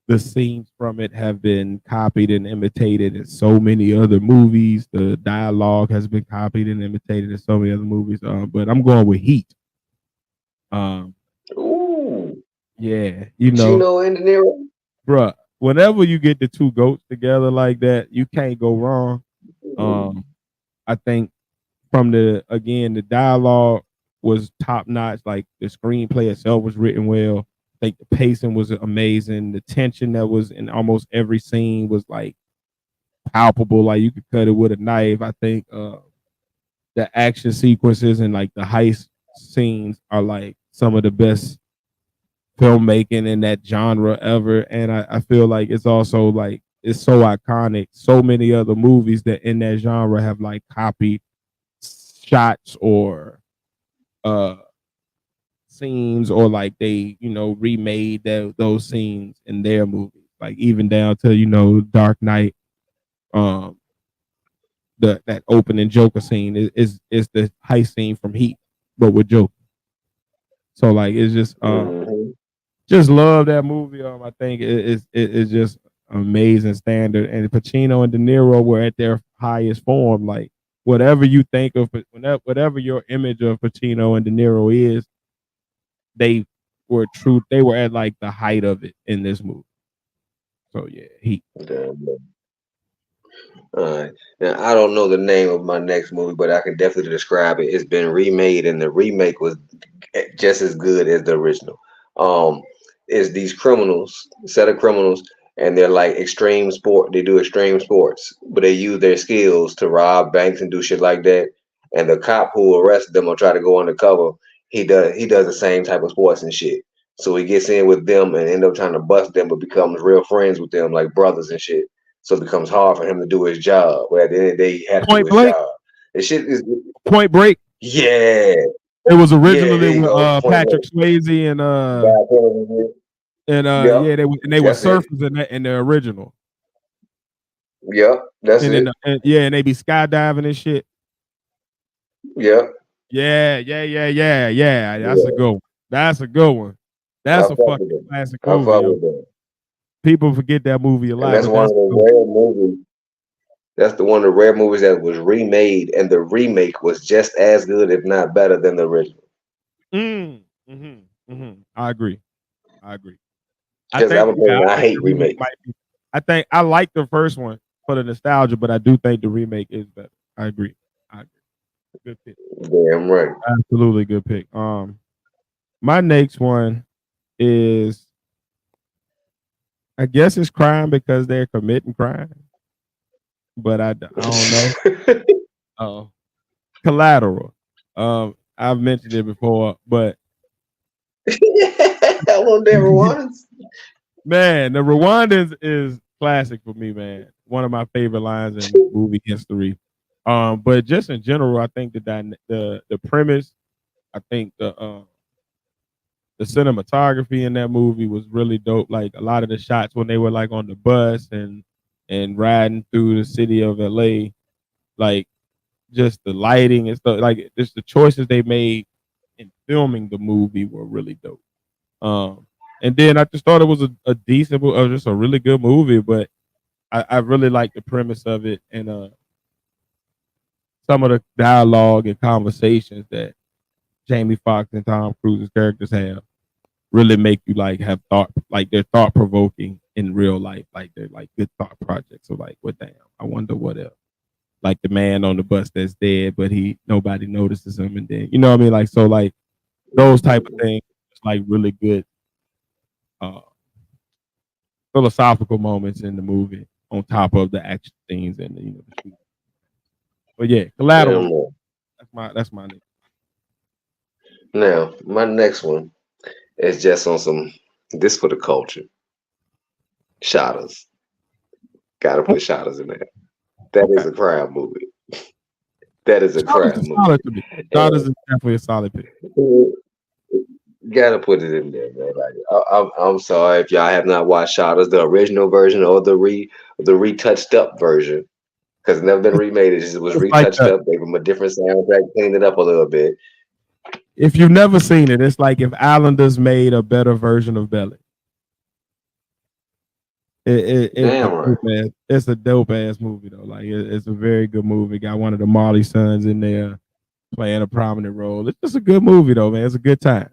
Speaker 2: the scenes from it have been copied and imitated in so many other movies. The dialogue has been copied and imitated in so many other movies. But I'm going with Heat. Um,
Speaker 1: Ooh,
Speaker 2: yeah,
Speaker 1: Pacino and De Niro.
Speaker 2: bruh, whenever you get the two goats together like that, you can't go wrong. Um, I think from the dialogue was top notch. Like the screenplay itself was written well. I think the pacing was amazing. The tension that was in almost every scene was like palpable. Like you could cut it with a knife. I think the action sequences and like the heist scenes are like some of the best filmmaking in that genre ever. And I feel like it's also like it's so iconic. So many other movies that in that genre have like copied shots or uh scenes or like they remade those scenes in their movies, like even down to Dark Knight. um that opening Joker scene is the heist scene from Heat, but with Joker. So like it's
Speaker 1: Mm-hmm.
Speaker 2: just love that movie. I think it's just amazing standard, and Pacino and De Niro were at their highest form. Like whatever you think of, whatever your image of Pacino and De Niro is, they were true. They were at like the height of it in this movie. So yeah, Heat.
Speaker 1: Damn. All right. Now I don't know the name of my next movie, but I can definitely describe it. It's been remade, and the remake was just as good as the original. Um, is these criminals, set of criminals, and they're like extreme sport. They do extreme sports, but they use their skills to rob banks and do shit like that. And the cop who arrested them or try to go undercover, he does the same type of sports and shit. So he gets in with them and end up trying to bust them, but becomes real friends with them, like brothers and shit. So it becomes hard for him to do his job. But at the end of the day, he had to do
Speaker 2: Point
Speaker 1: his
Speaker 2: Blank.
Speaker 1: job. The shit is,
Speaker 2: Point Break.
Speaker 1: yeah,
Speaker 2: It was
Speaker 1: yeah.
Speaker 2: originally
Speaker 1: There you
Speaker 2: with
Speaker 1: go. Point
Speaker 2: Patrick
Speaker 1: blank.
Speaker 2: Swayze and
Speaker 1: Yep,
Speaker 2: yeah, they were
Speaker 1: that's it.
Speaker 2: surfers in the original.
Speaker 1: Yep, that's
Speaker 2: And then
Speaker 1: it.
Speaker 2: yeah, and they be skydiving and shit.
Speaker 1: Yep,
Speaker 2: Yeah, yeah, yeah, yeah, yeah. That's a
Speaker 1: yeah.
Speaker 2: good one. That's a good one.
Speaker 1: I
Speaker 2: That's a
Speaker 1: fuck with
Speaker 2: fucking
Speaker 1: them.
Speaker 2: classic
Speaker 1: I
Speaker 2: movie,
Speaker 1: fuck
Speaker 2: yo.
Speaker 1: with them.
Speaker 2: People forget that movie a
Speaker 1: And
Speaker 2: lot,
Speaker 1: that's
Speaker 2: but
Speaker 1: one of
Speaker 2: that's a
Speaker 1: the
Speaker 2: good one.
Speaker 1: rare movies. That's the one of the rare movies that was remade, and the remake was just as good, if not better, than the original.
Speaker 2: I agree. I agree. I
Speaker 1: Because
Speaker 2: think,
Speaker 1: I'm a
Speaker 2: yeah,
Speaker 1: person,
Speaker 2: I
Speaker 1: I
Speaker 2: think
Speaker 1: hate
Speaker 2: the remake
Speaker 1: remakes.
Speaker 2: might be. I think I like the first one for the nostalgia, but I do think the remake is better. I agree. I agree. Good pick.
Speaker 1: Damn right.
Speaker 2: Absolutely good pick. My next one is, I guess it's crime because they're committing crime, but I don't know. Oh, Collateral. I've mentioned it before, but
Speaker 1: Hello, Deborah Waters.
Speaker 2: man, the Rwandans is classic for me, man. One of my favorite lines in movie history. But just in general, I think the premise, I think the cinematography in that movie was really dope. Like a lot of the shots when they were like on the bus and riding through the city of LA, like just the lighting and stuff, like just the choices they made in filming the movie were really dope. Um, and then I just thought it was a decent, just a really good movie. But I really like the premise of it and some of the dialogue and conversations that Jamie Foxx and Tom Cruise's characters have really make you like have thought, like they're thought provoking in real life, like they're like good thought projects. So like, what damn? I wonder what else. like the man on the bus that's dead, but nobody notices him, and then you know what I mean, like so like those type of things, it's like really good uh, philosophical moments in the movie on top of the action scenes and the shooting. But yeah, Collateral.
Speaker 1: Damn right.
Speaker 2: That's my name.
Speaker 1: Now, my next one is just on some this for the culture. Shotters. Gotta
Speaker 2: Oh,
Speaker 1: put Shotters in there. That is
Speaker 2: okay,
Speaker 1: a crime movie. That is a
Speaker 2: Shottas
Speaker 1: crime
Speaker 2: is
Speaker 1: movie.
Speaker 2: solid to me. Shottas is definitely a solid pick.
Speaker 1: And gotta put it in there, man. Like, I'm sorry if y'all have not watched Shotters, the original version or the retouched up version, because it's never been remade. It just was
Speaker 2: It's like
Speaker 1: retouched up. Gave them a different soundtrack, cleaned it up a little bit.
Speaker 2: if you've never seen it, it's like if Islanders made a better version of Belly. It's a
Speaker 1: Damn right.
Speaker 2: dope ass. It's a dope ass movie though. Like it's a very good movie. Got one of the Marley sons in there playing a prominent role. It's just a good movie though, man. It's a good time.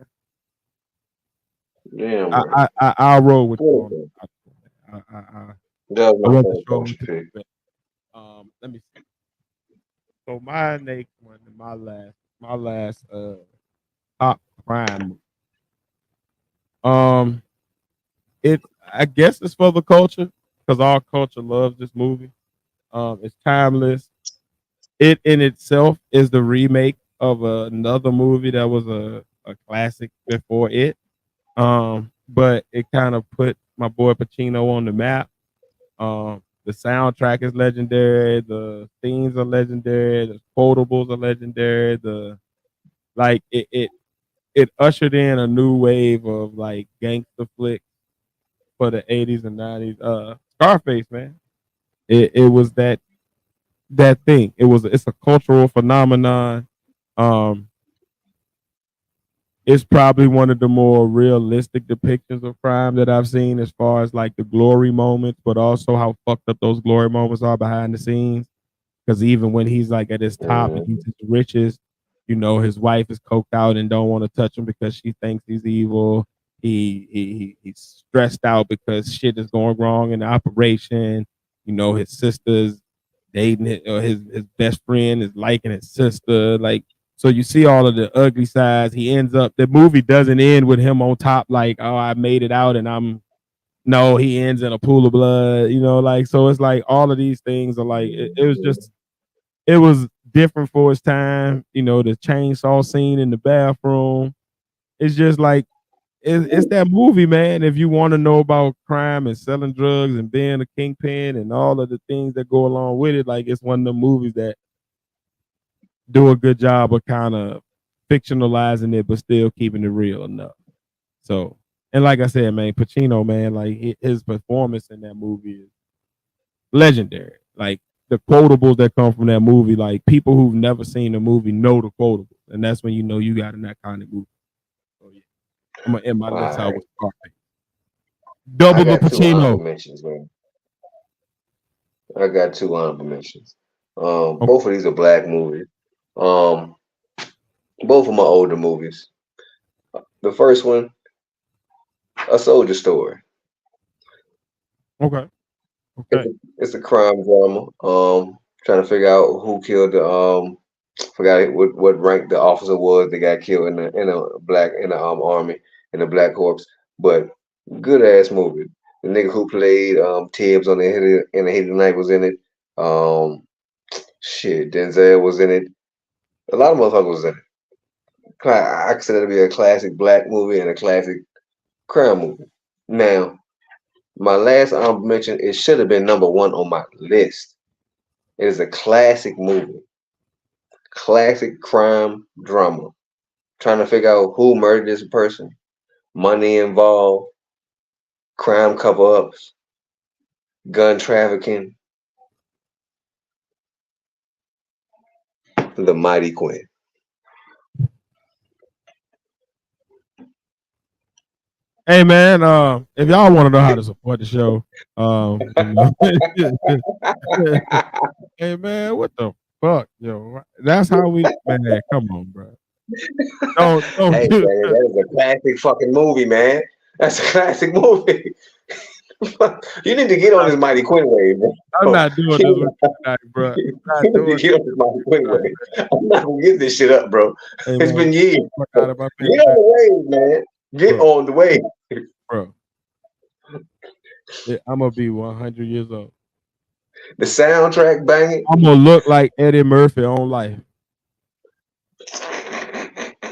Speaker 1: Damn right.
Speaker 2: I'll roll with you on
Speaker 1: Okay.
Speaker 2: it.
Speaker 1: That was
Speaker 2: I
Speaker 1: my
Speaker 2: want the
Speaker 1: third
Speaker 2: show
Speaker 1: culture
Speaker 2: to
Speaker 1: pick.
Speaker 2: let me see. So my next one, my last top crime movie. Um, it I guess it's for the culture because all culture loves this movie. It's timeless. It in itself is the remake of another movie that was a classic before it. But it kind of put my boy Pacino on the map. The soundtrack is legendary. The themes are legendary. The quotables are legendary. The like it ushered in a new wave of like gangster flicks for the 80s and 90s. Scarface, man. It was that thing. It's a cultural phenomenon. Um, it's probably one of the more realistic depictions of crime that I've seen as far as like the glory moments, but also how fucked up those glory moments are behind the scenes. Because even when he's like at his top and
Speaker 1: Mhm.
Speaker 2: he's his richest, his wife is coked out and don't want to touch him because she thinks he's evil. He's stressed out because shit is going wrong in the operation. His sister's dating or his best friend is liking his sister. Like, so you see all of the ugly sides. He ends up the movie doesn't end with him on top, like, oh, I made it out and I'm no, he ends in a pool of blood, like so it's like all of these things are like it was different for its time, the chainsaw scene in the bathroom. It's just like it's that movie, man. If you want to know about crime and selling drugs and being a kingpin and all of the things that go along with it, like it's one of the movies that do a good job of kind of fictionalizing it, but still keeping it real enough. So, and like I said, man, Pacino, man, like his performance in that movie is legendary. Like the quotables that come from that movie, like people who've never seen the movie know the quotables, and that's when you know you got an iconic movie. So yeah, I'm gonna end my
Speaker 1: All
Speaker 2: list out
Speaker 1: right.
Speaker 2: with Scarface.
Speaker 1: I
Speaker 2: Double the
Speaker 1: got two honorable
Speaker 2: Pacino.
Speaker 1: mentions, man. I got two honorable mentions.
Speaker 2: Okay.
Speaker 1: Both of these are black movies. Um, both of my older movies. The first one, A Soldier Story.
Speaker 2: Okay.
Speaker 1: It's
Speaker 2: Okay.
Speaker 1: it's a crime drama. Trying to figure out who killed the forgot what rank the officer was that got killed in the army in the Black Corps. But good ass movie. The nigga who played Tibbs on the Hit of Night was in it. Um, shit, Denzel was in it. A lot of motherfuckers was in it. I consider it to be a classic black movie and a classic crime movie. Now, my last honorable mention, it should have been number one on my list. It is a classic movie, classic crime drama. Trying to figure out who murdered this person, money involved, crime cover ups, gun trafficking, the Mighty Quinn.
Speaker 2: Hey man, if y'all want to know how to support the show, hey man, what the fuck, yo? That's how we, man. Come on, bro. Don't
Speaker 1: Hey,
Speaker 2: do.
Speaker 1: man, that is a classic fucking movie, man. That's a classic movie. You need to get on this Mighty Quinn wave,
Speaker 2: I'm
Speaker 1: bro.
Speaker 2: not doing this
Speaker 1: You
Speaker 2: with you tonight, bro. I'm not
Speaker 1: need to
Speaker 2: doing
Speaker 1: get on this Mighty Quinn
Speaker 2: this
Speaker 1: wave. I'm not gonna get this shit up, bro.
Speaker 2: tonight. Hey
Speaker 1: It's
Speaker 2: man,
Speaker 1: been years.
Speaker 2: fuck out
Speaker 1: Bro.
Speaker 2: of my face,
Speaker 1: Get on
Speaker 2: man.
Speaker 1: the wave, man. Get
Speaker 2: Bro,
Speaker 1: on the wave.
Speaker 2: bro. I'm gonna be 100 years old.
Speaker 1: The soundtrack banging.
Speaker 2: I'm gonna look like Eddie Murphy on life.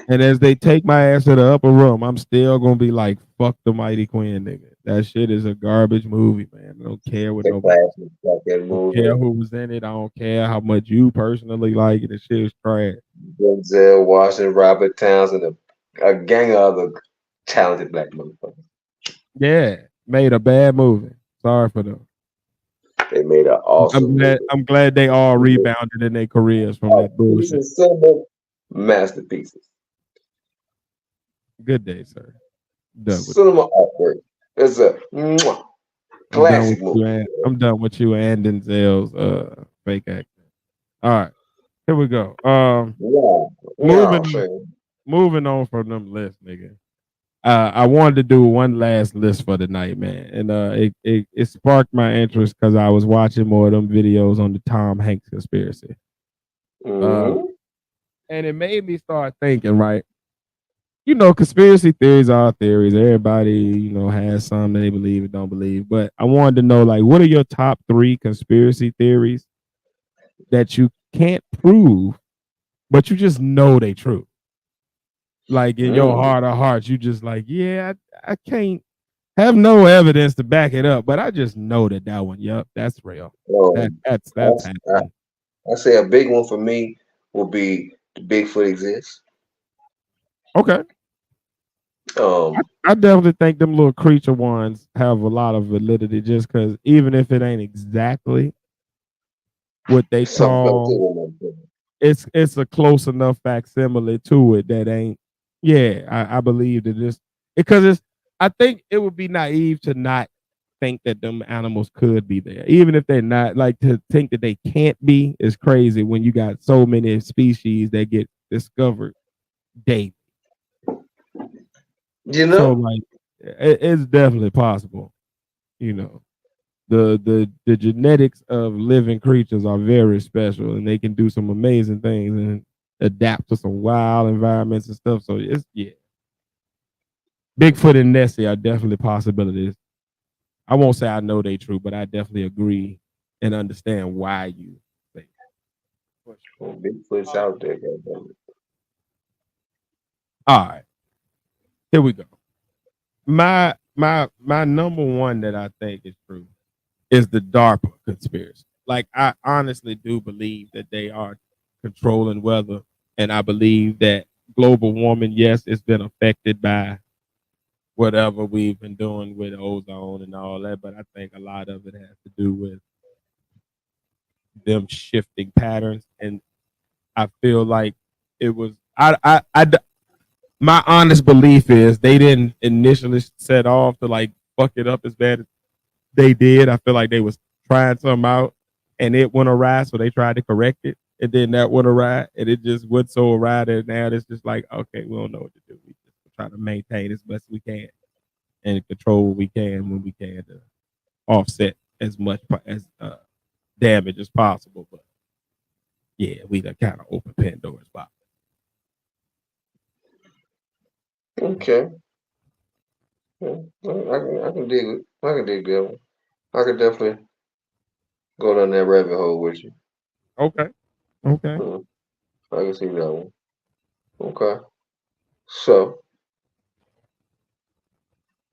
Speaker 2: And as they take my ass to the upper room, I'm still gonna be like, "Fuck the Mighty Quinn, nigga. That shit is a garbage movie, man. I don't care what
Speaker 1: The
Speaker 2: nobody.
Speaker 1: classic fucking
Speaker 2: I don't care
Speaker 1: movie.
Speaker 2: who was in it. I don't care how much you personally like it. The shit is trash.
Speaker 1: Denzel Washington, Robert Townsend, a gang of other talented black motherfuckers.
Speaker 2: Yeah, made a bad movie. Sorry for them.
Speaker 1: They made an awesome movie.
Speaker 2: I'm glad they all rebounded in their careers from that
Speaker 1: These
Speaker 2: bullshit.
Speaker 1: are cinema masterpieces.
Speaker 2: Good day, sir. Done with
Speaker 1: Cinema artwork. It's a mwah,
Speaker 2: I'm done with
Speaker 1: classic
Speaker 2: you
Speaker 1: movie.
Speaker 2: and I'm done with you and Denzel's fake acting. All right, here we go.
Speaker 1: Yeah, yeah,
Speaker 2: Moving
Speaker 1: sure.
Speaker 2: moving on from them lists, nigga. I wanted to do one last list for the night, man, and it sparked my interest because I was watching more of them videos on the Tom Hanks conspiracy, uh,
Speaker 1: Mm-hmm.
Speaker 2: and it made me start thinking. Right, you know, conspiracy theories are theories. Everybody, you know, has some they believe and don't believe. But I wanted to know, like, what are your top three conspiracy theories that you can't prove, but you just know they true? Like in your
Speaker 1: Mm.
Speaker 2: heart of hearts, you just like, yeah, I can't have no evidence to back it up, but I just know that one, yep, that's real.
Speaker 1: So
Speaker 2: That's happening.
Speaker 1: I say a big one for me will be the Bigfoot exists.
Speaker 2: Okay.
Speaker 1: Um,
Speaker 2: I definitely think them little creature ones have a lot of validity just because even if it ain't exactly what they
Speaker 1: there's something
Speaker 2: call
Speaker 1: to it.
Speaker 2: it's a close enough facsimile to it that ain't yeah, I believe that this because it's I think it would be naive to not think that them animals could be there. Even if they're not, like to think that they can't be is crazy when you got so many species that get discovered daily.
Speaker 1: You
Speaker 2: So
Speaker 1: know?
Speaker 2: like it's definitely possible, you know. The genetics of living creatures are very special and they can do some amazing things and adapt to some wild environments and stuff. So it's yeah. Bigfoot and Nessie are definitely possibilities. I won't say I know they true, but I definitely agree and understand why you think. For sure.
Speaker 1: Well, Bigfoot's
Speaker 2: All right.
Speaker 1: out there, goddamn
Speaker 2: All right. Here we go. My number one that I think is true is the DARPA conspiracy. Like I honestly do believe that they are controlling weather, and I believe that global warming, yes, it's been affected by whatever we've been doing with ozone and all that, but I think a lot of it has to do with them shifting patterns, and I feel like it was my honest belief is they didn't initially set off to like fuck it up as bad as they did. I feel like they was trying something out and it went awry, so they tried to correct it, and then that went awry, and it just went so awry that now it's just like, okay, we don't know what to do. We just try to maintain as best we can and control what we can when we can to offset as much as damage as possible. But yeah, we done kind of open Pandora's box.
Speaker 1: Okay. Yeah. I can dig it. I can dig that one. I could definitely go down that rabbit hole with you.
Speaker 2: Okay, okay.
Speaker 1: Mm, I can see that one. Okay. So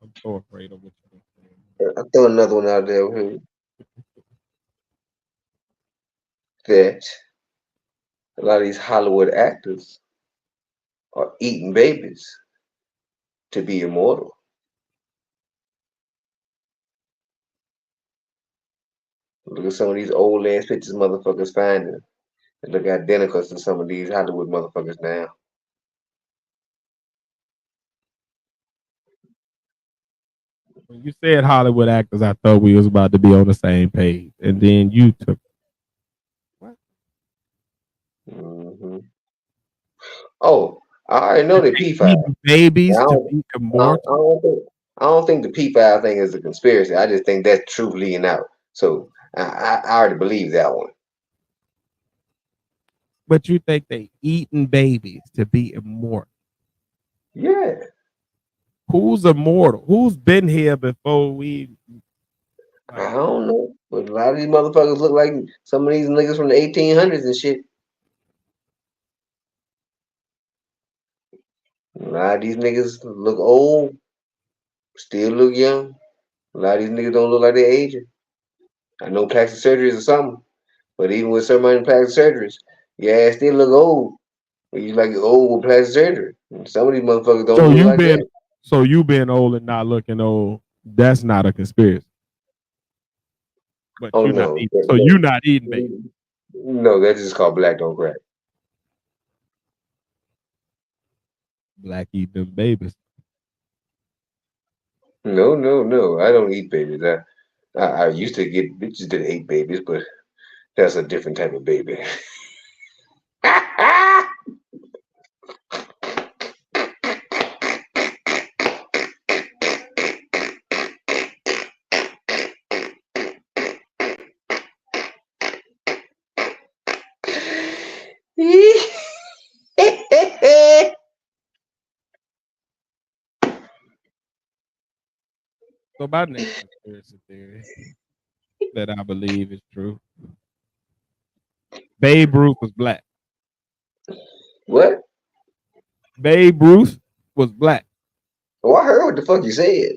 Speaker 2: I'm so afraid of what you're saying.
Speaker 1: I throw another one out there here that a lot of these Hollywood actors are eating babies to be immortal. Look at some of these old ass pictures motherfuckers finding. They look identical to some of these Hollywood motherfuckers now.
Speaker 2: When you said Hollywood actors, I thought we was about to be on the same page, and then you took what?
Speaker 1: Hmm. Oh, I already know
Speaker 2: That
Speaker 1: they
Speaker 2: they
Speaker 1: P5.
Speaker 2: eat
Speaker 1: I
Speaker 2: babies to
Speaker 1: don't,
Speaker 2: be
Speaker 1: I
Speaker 2: immortal.
Speaker 1: don't think. I don't think the P5 thing is a conspiracy. I just think that's truth leading out. So I already believe that one.
Speaker 2: But you think they eating babies to be immortal?
Speaker 1: Yeah.
Speaker 2: Who's immortal? Who's been here before we
Speaker 1: I
Speaker 2: like?
Speaker 1: don't know. But a lot of these motherfuckers look like some of these niggas from the 1800s and shit. A lot of these niggas look old, still look young. A lot of these niggas don't look like they're aging. I know plastic surgeries or something, but even with certain plastic surgeries, your ass still look old. But you like old with plastic surgery. And some of these motherfuckers
Speaker 2: So
Speaker 1: don't look
Speaker 2: you
Speaker 1: like
Speaker 2: been
Speaker 1: that.
Speaker 2: so you been old and not looking old. That's not a conspiracy. But
Speaker 1: Oh
Speaker 2: you not
Speaker 1: no.
Speaker 2: eating. So you not eating baby.
Speaker 1: No, that's just called black don't crack.
Speaker 2: Black eating them babies.
Speaker 1: No, no, no. I don't eat babies. I used to get bitches that ate babies, but that's a different type of baby.
Speaker 2: So my next conspiracy theory that I believe is true. Babe Ruth was black.
Speaker 1: What?
Speaker 2: Babe Ruth was black.
Speaker 1: Oh, I heard what the fuck you said.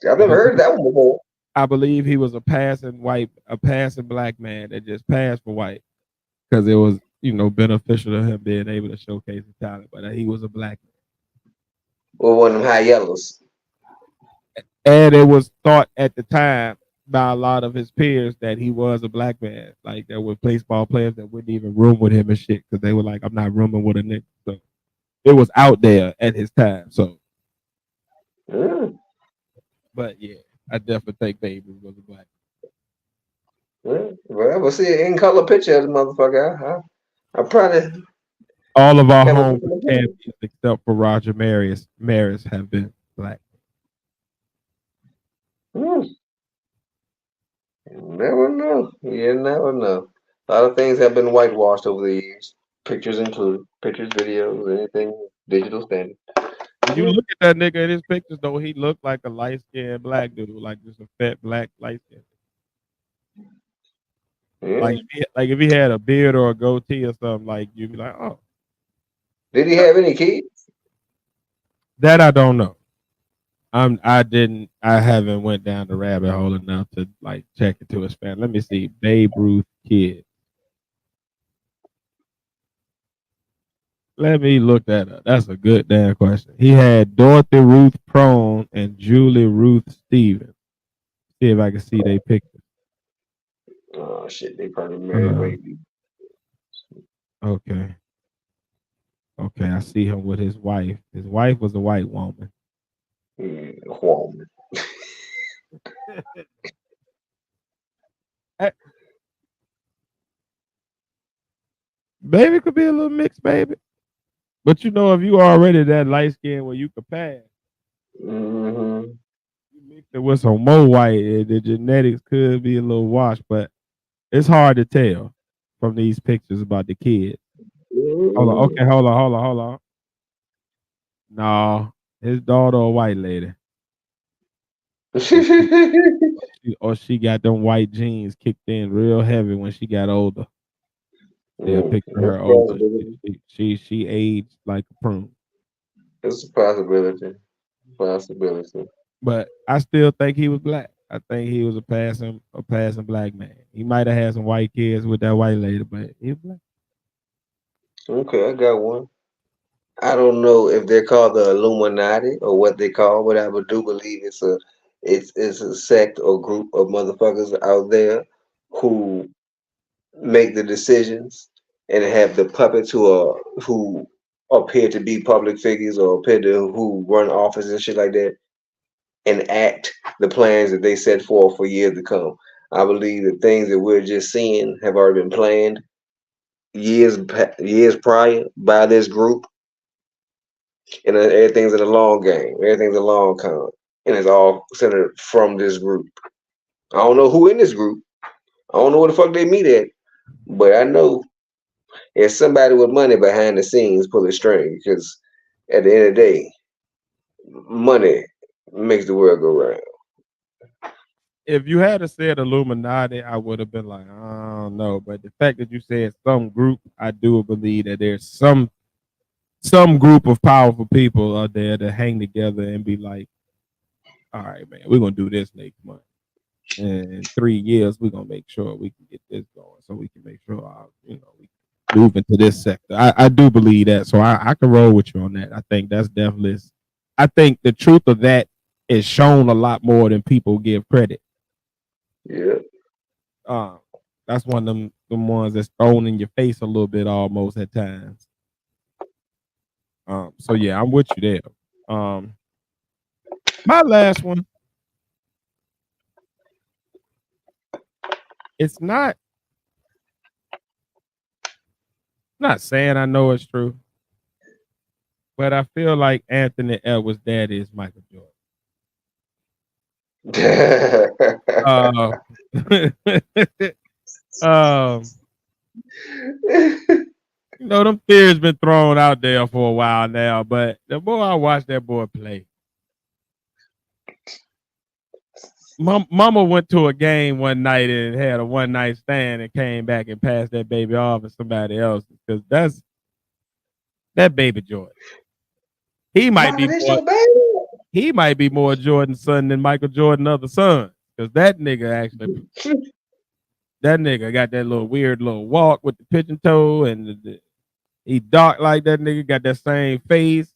Speaker 1: I've
Speaker 2: I
Speaker 1: never
Speaker 2: believe
Speaker 1: heard that one before.
Speaker 2: I believe he was a passing black man that just passed for white because it was, beneficial to him being able to showcase his talent. But he was a black
Speaker 1: Or one of them high yellows.
Speaker 2: man, and it was thought at the time by a lot of his peers that he was a black man. Like there were baseball players that wouldn't even room with him and shit because they were like, "I'm not rooming with a nigga." So it was out there at his time. So,
Speaker 1: Mm,
Speaker 2: but yeah, I definitely think Baby was a black.
Speaker 1: Well, we'll see an in color picture of the motherfucker. I probably
Speaker 2: All of our
Speaker 1: have a
Speaker 2: home champions except for Roger Maris have been black.
Speaker 1: mm, never know. You never know. A lot of things have been whitewashed over the years. Pictures included. Pictures, videos, anything digital standard.
Speaker 2: When you
Speaker 1: Yeah.
Speaker 2: look at that nigga in his pictures, though, he looked like a light skinned black dude, like just a fat black light skin.
Speaker 1: Yeah.
Speaker 2: Like if he had a beard or a goatee or something, like you'd be like, oh,
Speaker 1: Did he have any kids?
Speaker 2: that I don't know. I haven't went down the rabbit hole enough to like check into his family. Let me see, Babe Ruth kid. Let me look that up. That's a good damn question. He had Dorothy Ruth Prone and Julie Ruth Stevens. See if I can see their pictures.
Speaker 1: Oh shit, they probably married
Speaker 2: Uh,
Speaker 1: white people.
Speaker 2: okay. Okay, I see him with his wife. His wife was a white woman.
Speaker 1: Woman.
Speaker 2: Eh, Baby could be a little mixed, baby. But if you already that light skin where you could pass,
Speaker 1: Mm-hmm.
Speaker 2: you mix it with some more white, the genetics could be a little washed, but it's hard to tell from these pictures about the kids. Hold on. Okay, hold on. No, his daughter a white lady. Or she got them white jeans kicked in real heavy when she got older. See a picture of
Speaker 1: That's
Speaker 2: her
Speaker 1: a
Speaker 2: older.
Speaker 1: possibility.
Speaker 2: She aged like a prune.
Speaker 1: It's a possibility. Possibility.
Speaker 2: But I still think he was black. I think he was a passing black man. He might have had some white kids with that white lady, but he was black.
Speaker 1: Okay, I got one. I don't know if they're called the Illuminati or what they call, but I would do believe it's a sect or group of motherfuckers out there who make the decisions and have the puppets who appear to be public figures or appear to who run office and shit like that enact the plans that they set forth for years to come. I believe the things that we're just seeing have already been planned years prior by this group, And everything's in a long game. Everything's a long con, and it's all centered from this group. I don't know who in this group. I don't know where the fuck they meet at, but I know there's somebody with money behind the scenes pulling string. Because at the end of the day, money makes the world go round.
Speaker 2: If you had said Illuminati, I would have been like, I don't know. But the fact that you said some group, I do believe that there's some group of powerful people out there that hang together and be like, all right, man, we're gonna do this next month. And in 3 years, we're gonna make sure we can get this going, so we can make sure we move into this sector. I do believe that, so I can roll with you on that. I think that's definitely. I think the truth of that is shown a lot more than people give credit.
Speaker 1: Yeah.
Speaker 2: Uh, that's one of them ones that's thrown in your face a little bit almost at times. So yeah, I'm with you there. My last one. It's not saying I know it's true, but I feel like Anthony Edwards' daddy is Michael Jordan. Uh, um, them theories been thrown out there for a while now, but the more I watch that boy play, Mama went to a game one night and had a one night stand and came back and passed that baby off to somebody else because that baby Jordan. He might
Speaker 1: Mama,
Speaker 2: be
Speaker 1: this
Speaker 2: more.
Speaker 1: your baby?
Speaker 2: He might be more Jordan's son than Michael Jordan's other son because that nigga actually. That nigga got that little weird little walk with the pigeon toe and he dark like that nigga, got that same face,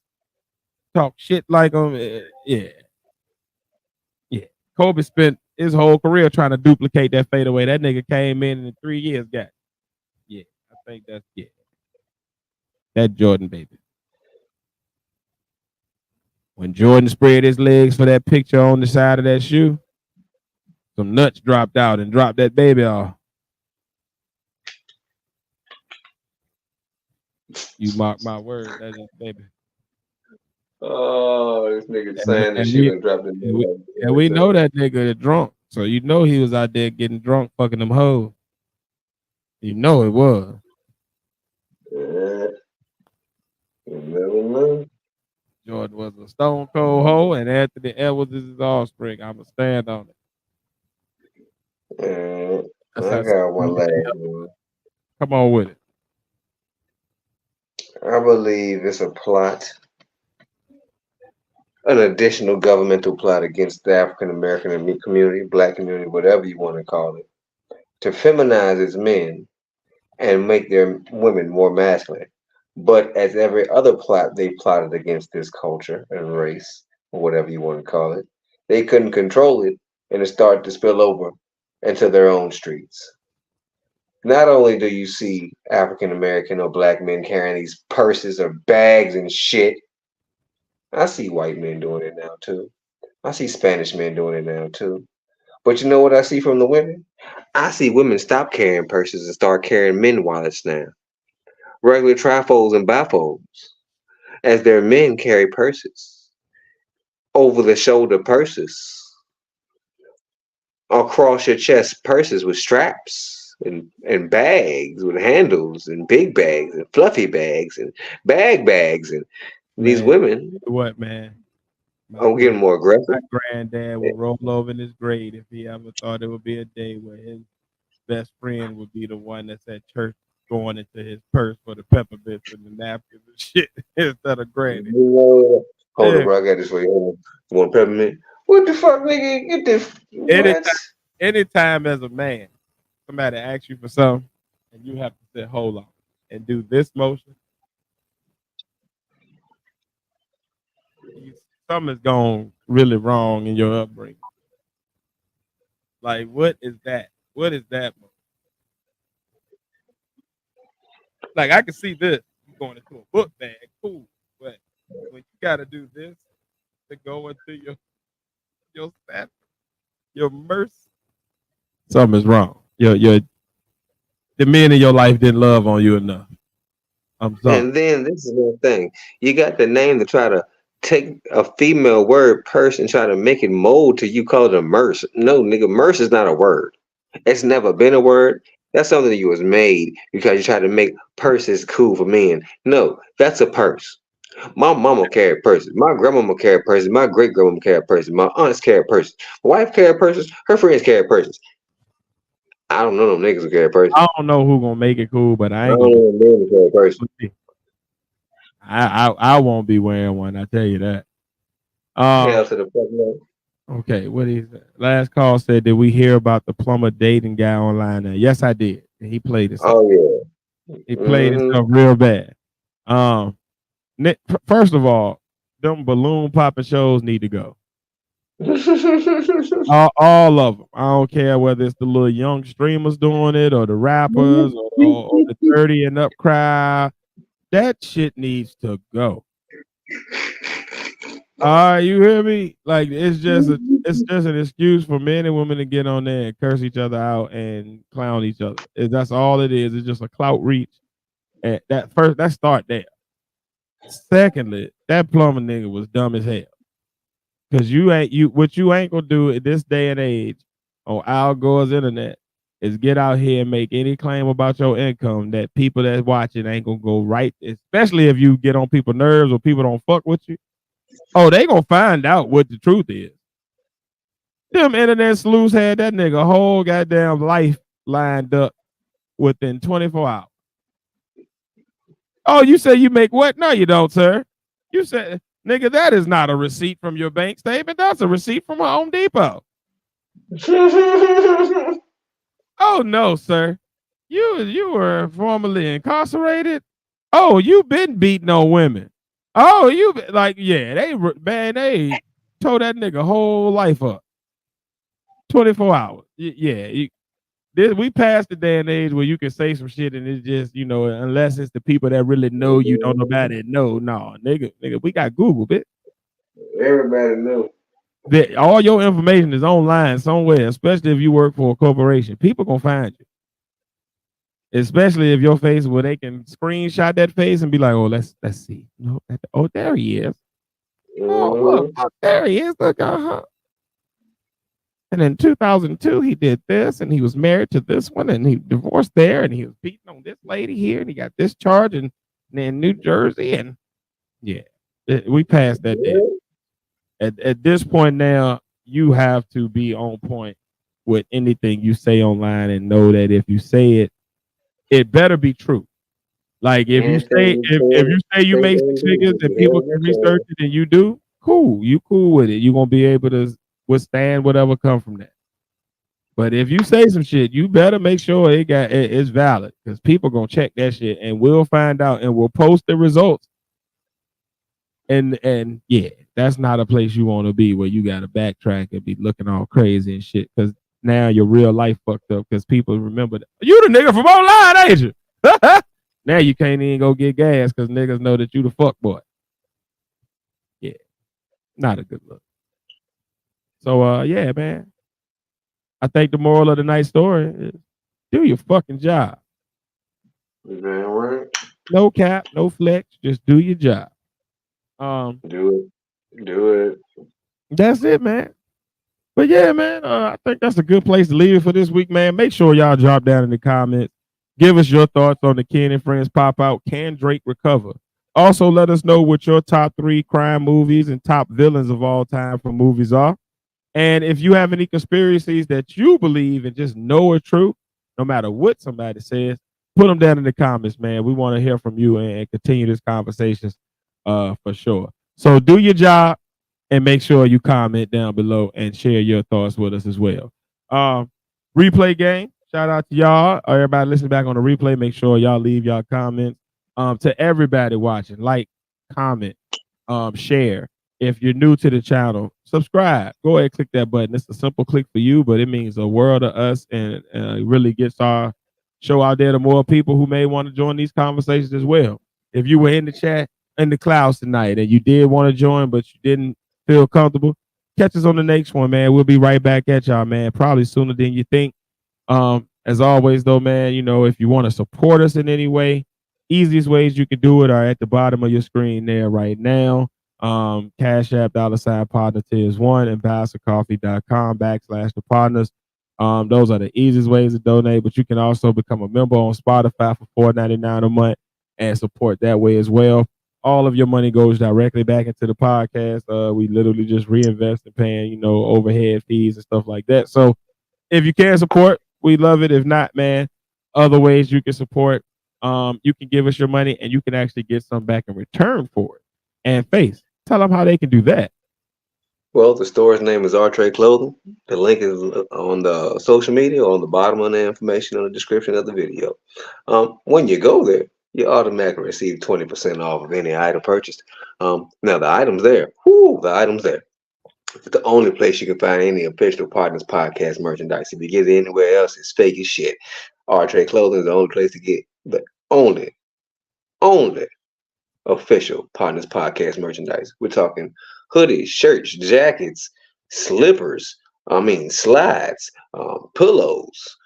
Speaker 2: talk shit like him. Yeah. Yeah. Kobe spent his whole career trying to duplicate that fadeaway. That nigga came in 3 years, got it. Yeah. I think that's that Jordan baby. When Jordan spread his legs for that picture on the side of that shoe, some nuts dropped out and dropped that baby off. You mark my word, that is baby.
Speaker 1: Oh, this nigga
Speaker 2: And we,
Speaker 1: saying this
Speaker 2: and
Speaker 1: shit
Speaker 2: we
Speaker 1: and dropped it.
Speaker 2: and we and we know that nigga is drunk. So you know he was out there getting drunk, fucking them hoes. You know it was.
Speaker 1: Yeah. You never know.
Speaker 2: Jordan was a stone cold hoe, and Anthony Edwards is his offspring. I'ma stand on it.
Speaker 1: Yeah.
Speaker 2: That's
Speaker 1: I
Speaker 2: how.
Speaker 1: got one last one.
Speaker 2: Come on with it.
Speaker 1: I believe it's a plot, an additional governmental plot against the African American community, black community, whatever you want to call it, to feminize its men and make their women more masculine. But as every other plot they plotted against this culture and race, or whatever you want to call it, they couldn't control it and it started to spill over into their own streets. Not only do you see African American or black men carrying these purses or bags and shit, I see white men doing it now too. I see Spanish men doing it now too. But you know what I see from the women? I see women stop carrying purses and start carrying men wallets now. Regular trifolds and bifolds, as their men carry purses, over the shoulder purses, across your chest purses with straps and bags with handles and big bags and fluffy bags and bags. And these
Speaker 2: Man,
Speaker 1: women
Speaker 2: what man? My
Speaker 1: are getting more aggressive.
Speaker 2: my granddad would roll over in his grave if he ever thought there would be a day where his best friend would be the one that's at church going into his purse for the peppermints and the napkins and shit instead of granny.
Speaker 1: Hold on,
Speaker 2: Yeah.
Speaker 1: bro. I got this for you. Hold on. You want peppermint? What the fuck, nigga? Get this. What?
Speaker 2: Anytime, anytime as a man, somebody asks you for something and you have to say, hold on, and do this motion, something's gone really wrong in your upbringing. Like, what is that? What is that? Like, I can see this. You going into a book bag, cool. But when you got to do this to go into your stat, your mercy, something is wrong. Your the men in your life didn't love on you enough. I'm sorry.
Speaker 1: And then this is one thing. You got the name to try to take a female word person, try to make it mold to you call it a merce. No, nigga, merce is not a word. It's never been a word. That's something that you was made because you tried to make purses cool for men. No, that's a purse. My mama carried purses. My grandmama carried purses. My great grandmama carried purses. My aunts carried purses. My wife carried purses. Her friends carried purses. I don't know them niggas who carry purses.
Speaker 2: I don't know who gonna make it cool, but
Speaker 1: I
Speaker 2: I
Speaker 1: don't
Speaker 2: ain't gonna
Speaker 1: know them men who carry purses.
Speaker 2: be. I won't be wearing one. I tell you that.
Speaker 1: Hell to the fuck no.
Speaker 2: Okay. What is that? Last call said, did we hear about the plumber dating guy online? Now, yes, I did. And he played himself.
Speaker 1: Oh yeah.
Speaker 2: He played
Speaker 1: Mm-hmm.
Speaker 2: himself real bad. Um, first of all, them balloon popping shows need to go. All of them. I don't care whether it's the little young streamers doing it or the rappers or the 30 and up crowd. That shit needs to go. You hear me? Like it's just an excuse for men and women to get on there and curse each other out and clown each other. That's all it is. It's just a clout reach. And that start there. Secondly, that plumber nigga was dumb as hell. Cause you ain't gonna do at this day and age on Al Gore's internet is get out here and make any claim about your income that people that's watching ain't gonna go right, especially if you get on people's nerves or people don't fuck with you. Oh, they gonna find out what the truth is. Them internet sleuths had that nigga whole goddamn life lined up within 24 hours. Oh, you say you make what? No, you don't, sir. You said, nigga, that is not a receipt from your bank statement. That's a receipt from Home Depot. Oh no, sir. You were formerly incarcerated. Oh, you been beating on women. Oh, like they tore that nigga whole life up. 24 hours. We passed the day and age where you can say some shit and it's just, unless it's the people that really know you, don't nobody know. No, nigga, we got Google, bitch.
Speaker 1: Everybody knew.
Speaker 2: That all your information is online somewhere, especially if you work for a corporation. People gonna find you. Especially if your face where they can screenshot that face and be like, oh, let's see. No, oh, there he is. Oh, look, there he is. Look, And in 2002, he did this, and he was married to this one, and he divorced there, and he was beating on this lady here, and he got this charge in New Jersey, and we passed that day. At this point now, you have to be on point with anything you say online, and know that if you say it, it better be true. Like if you say you make 6 figures and people can research it and you do, cool, you cool with it. You're gonna be able to withstand whatever come from that. But if you say some shit, you better make sure it's valid because people gonna check that shit and we'll find out and we'll post the results. And yeah, that's not a place you want to be where you gotta backtrack and be looking all crazy and shit because now your real life fucked up because people remember that. You the nigga from online, ain't you? Now you can't even go get gas because niggas know that you the fuck boy. Yeah, not a good look. So yeah, man. I think the moral of the night story is do your fucking job.
Speaker 1: Right.
Speaker 2: No cap, no flex, just do your job.
Speaker 1: Do it.
Speaker 2: That's it, man. But yeah, man, I think that's a good place to leave it for this week, man. Make sure y'all drop down in the comments. Give us your thoughts on the Ken and Friends pop out. Can Drake recover? Also, let us know what your top 3 crime movies and top villains of all time for movies are. And if you have any conspiracies that you believe and just know are true, no matter what somebody says, put them down in the comments, man. We want to hear from you and continue this conversation for sure. So do your job and make sure you comment down below and share your thoughts with us as well. Replay game. Shout out to y'all. Everybody listening back on the replay. Make sure y'all leave y'all comments. To everybody watching, like, comment, share. If you're new to the channel, subscribe. Go ahead, click that button. It's a simple click for you, but it means the world to us and really gets our show out there to more people who may want to join these conversations as well. If you were in the chat in the clouds tonight and you did want to join, but you didn't feel comfortable, catch us on the next one, man. We'll be right back at y'all, man. Probably sooner than you think. As always, though, man, if you want to support us in any way, easiest ways you can do it are at the bottom of your screen there right now. Cash App $partner tiers one, ambassadorcoffee.com/the partners. Those are the easiest ways to donate, but you can also become a member on Spotify for $4.99 a month and support that way as well. All of your money goes directly back into the podcast. We literally just reinvest in paying, overhead fees and stuff like that. So if you can support, we love it. If not, man, other ways you can support. You can give us your money and you can actually get some back in return for it. And Face, tell them how they can do that.
Speaker 1: Well, the store's name is Artre Clothing. The link is on the social media or on the bottom of the information in the description of the video. When you go there, you automatically receive 20% off of any item purchased. Now, the item's there. Whoo, the item's there. It's the only place you can find any official Partners podcast merchandise. If you get it anywhere else, it's fake as shit. Artre Clothing is the only place to get the only official Partners podcast merchandise. We're talking hoodies, shirts, jackets, slippers, slides, pillows,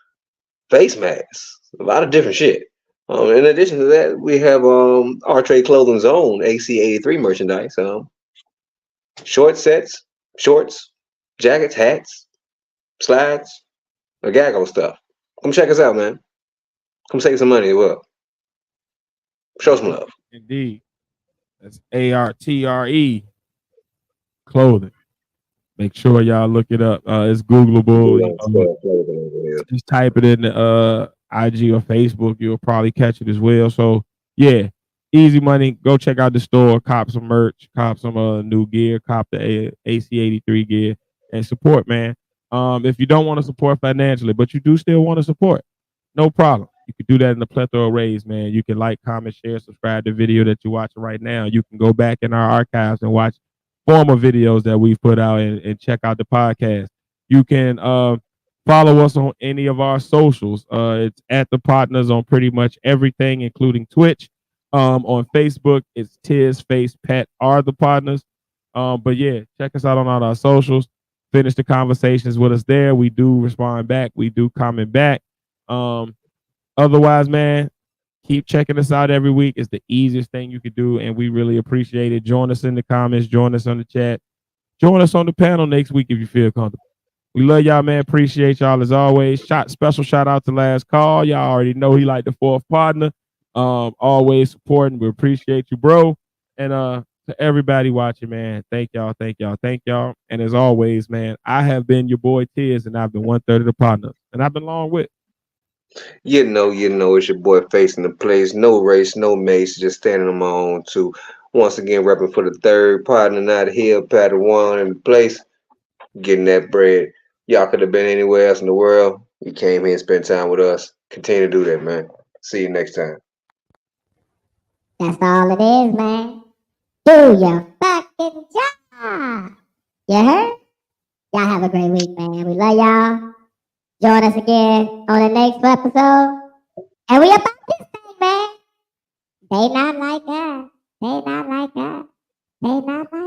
Speaker 1: face masks, a lot of different shit. In addition to that, we have our Trade Clothing's own AC83 merchandise. Short sets, shorts, jackets, hats, slides, a gaggle stuff. Come check us out, man. Come save some money as well. Show some love.
Speaker 2: Indeed. That's ARTRE Clothing. Make sure y'all look it up. It's Googleable. Just type it in the IG or Facebook. You'll probably catch it as well. So yeah, easy money. Go check out the store. Cop some merch. Cop some new gear. Cop the AC83 gear and support, man. If you don't want to support financially, but you do still want to support, no problem. You can do that in a plethora of ways, man. You can like, comment, share, subscribe to the video that you're watching right now. You can go back in our archives and watch former videos that we've put out and check out the podcast. You can follow us on any of our socials. It's at the Partners on pretty much everything, including Twitch. On Facebook, it's Tiz Face Pat are the Partners. But yeah, check us out on all our socials. Finish the conversations with us there. We do respond back. We do comment back. Otherwise, man, keep checking us out every week. It's the easiest thing you could do, and we really appreciate it. Join us in the comments. Join us on the chat. Join us on the panel next week if you feel comfortable. We love y'all, man. Appreciate y'all as always. Special shout out to Last Call. Y'all already know he like the fourth partner. Always supporting. We appreciate you, bro. And to everybody watching, man, thank y'all. And as always, man, I have been your boy Tiz, and I've been 1/3 of the Partners, and I've been long with.
Speaker 1: You know, it's your boy facing the place. No race, no mace, just standing on my own too. Once again, repping for the third partner, not here, Padawan in the place, getting that bread. Y'all could have been anywhere else in the world. You came here and spent time with us. Continue to do that, man. See you next time.
Speaker 3: That's all it is, man. Do your fucking job. You heard? Y'all have a great week, man. We love y'all. Join us again on the next episode. And we about this thing, man. They not like us. They not like us. They not like us.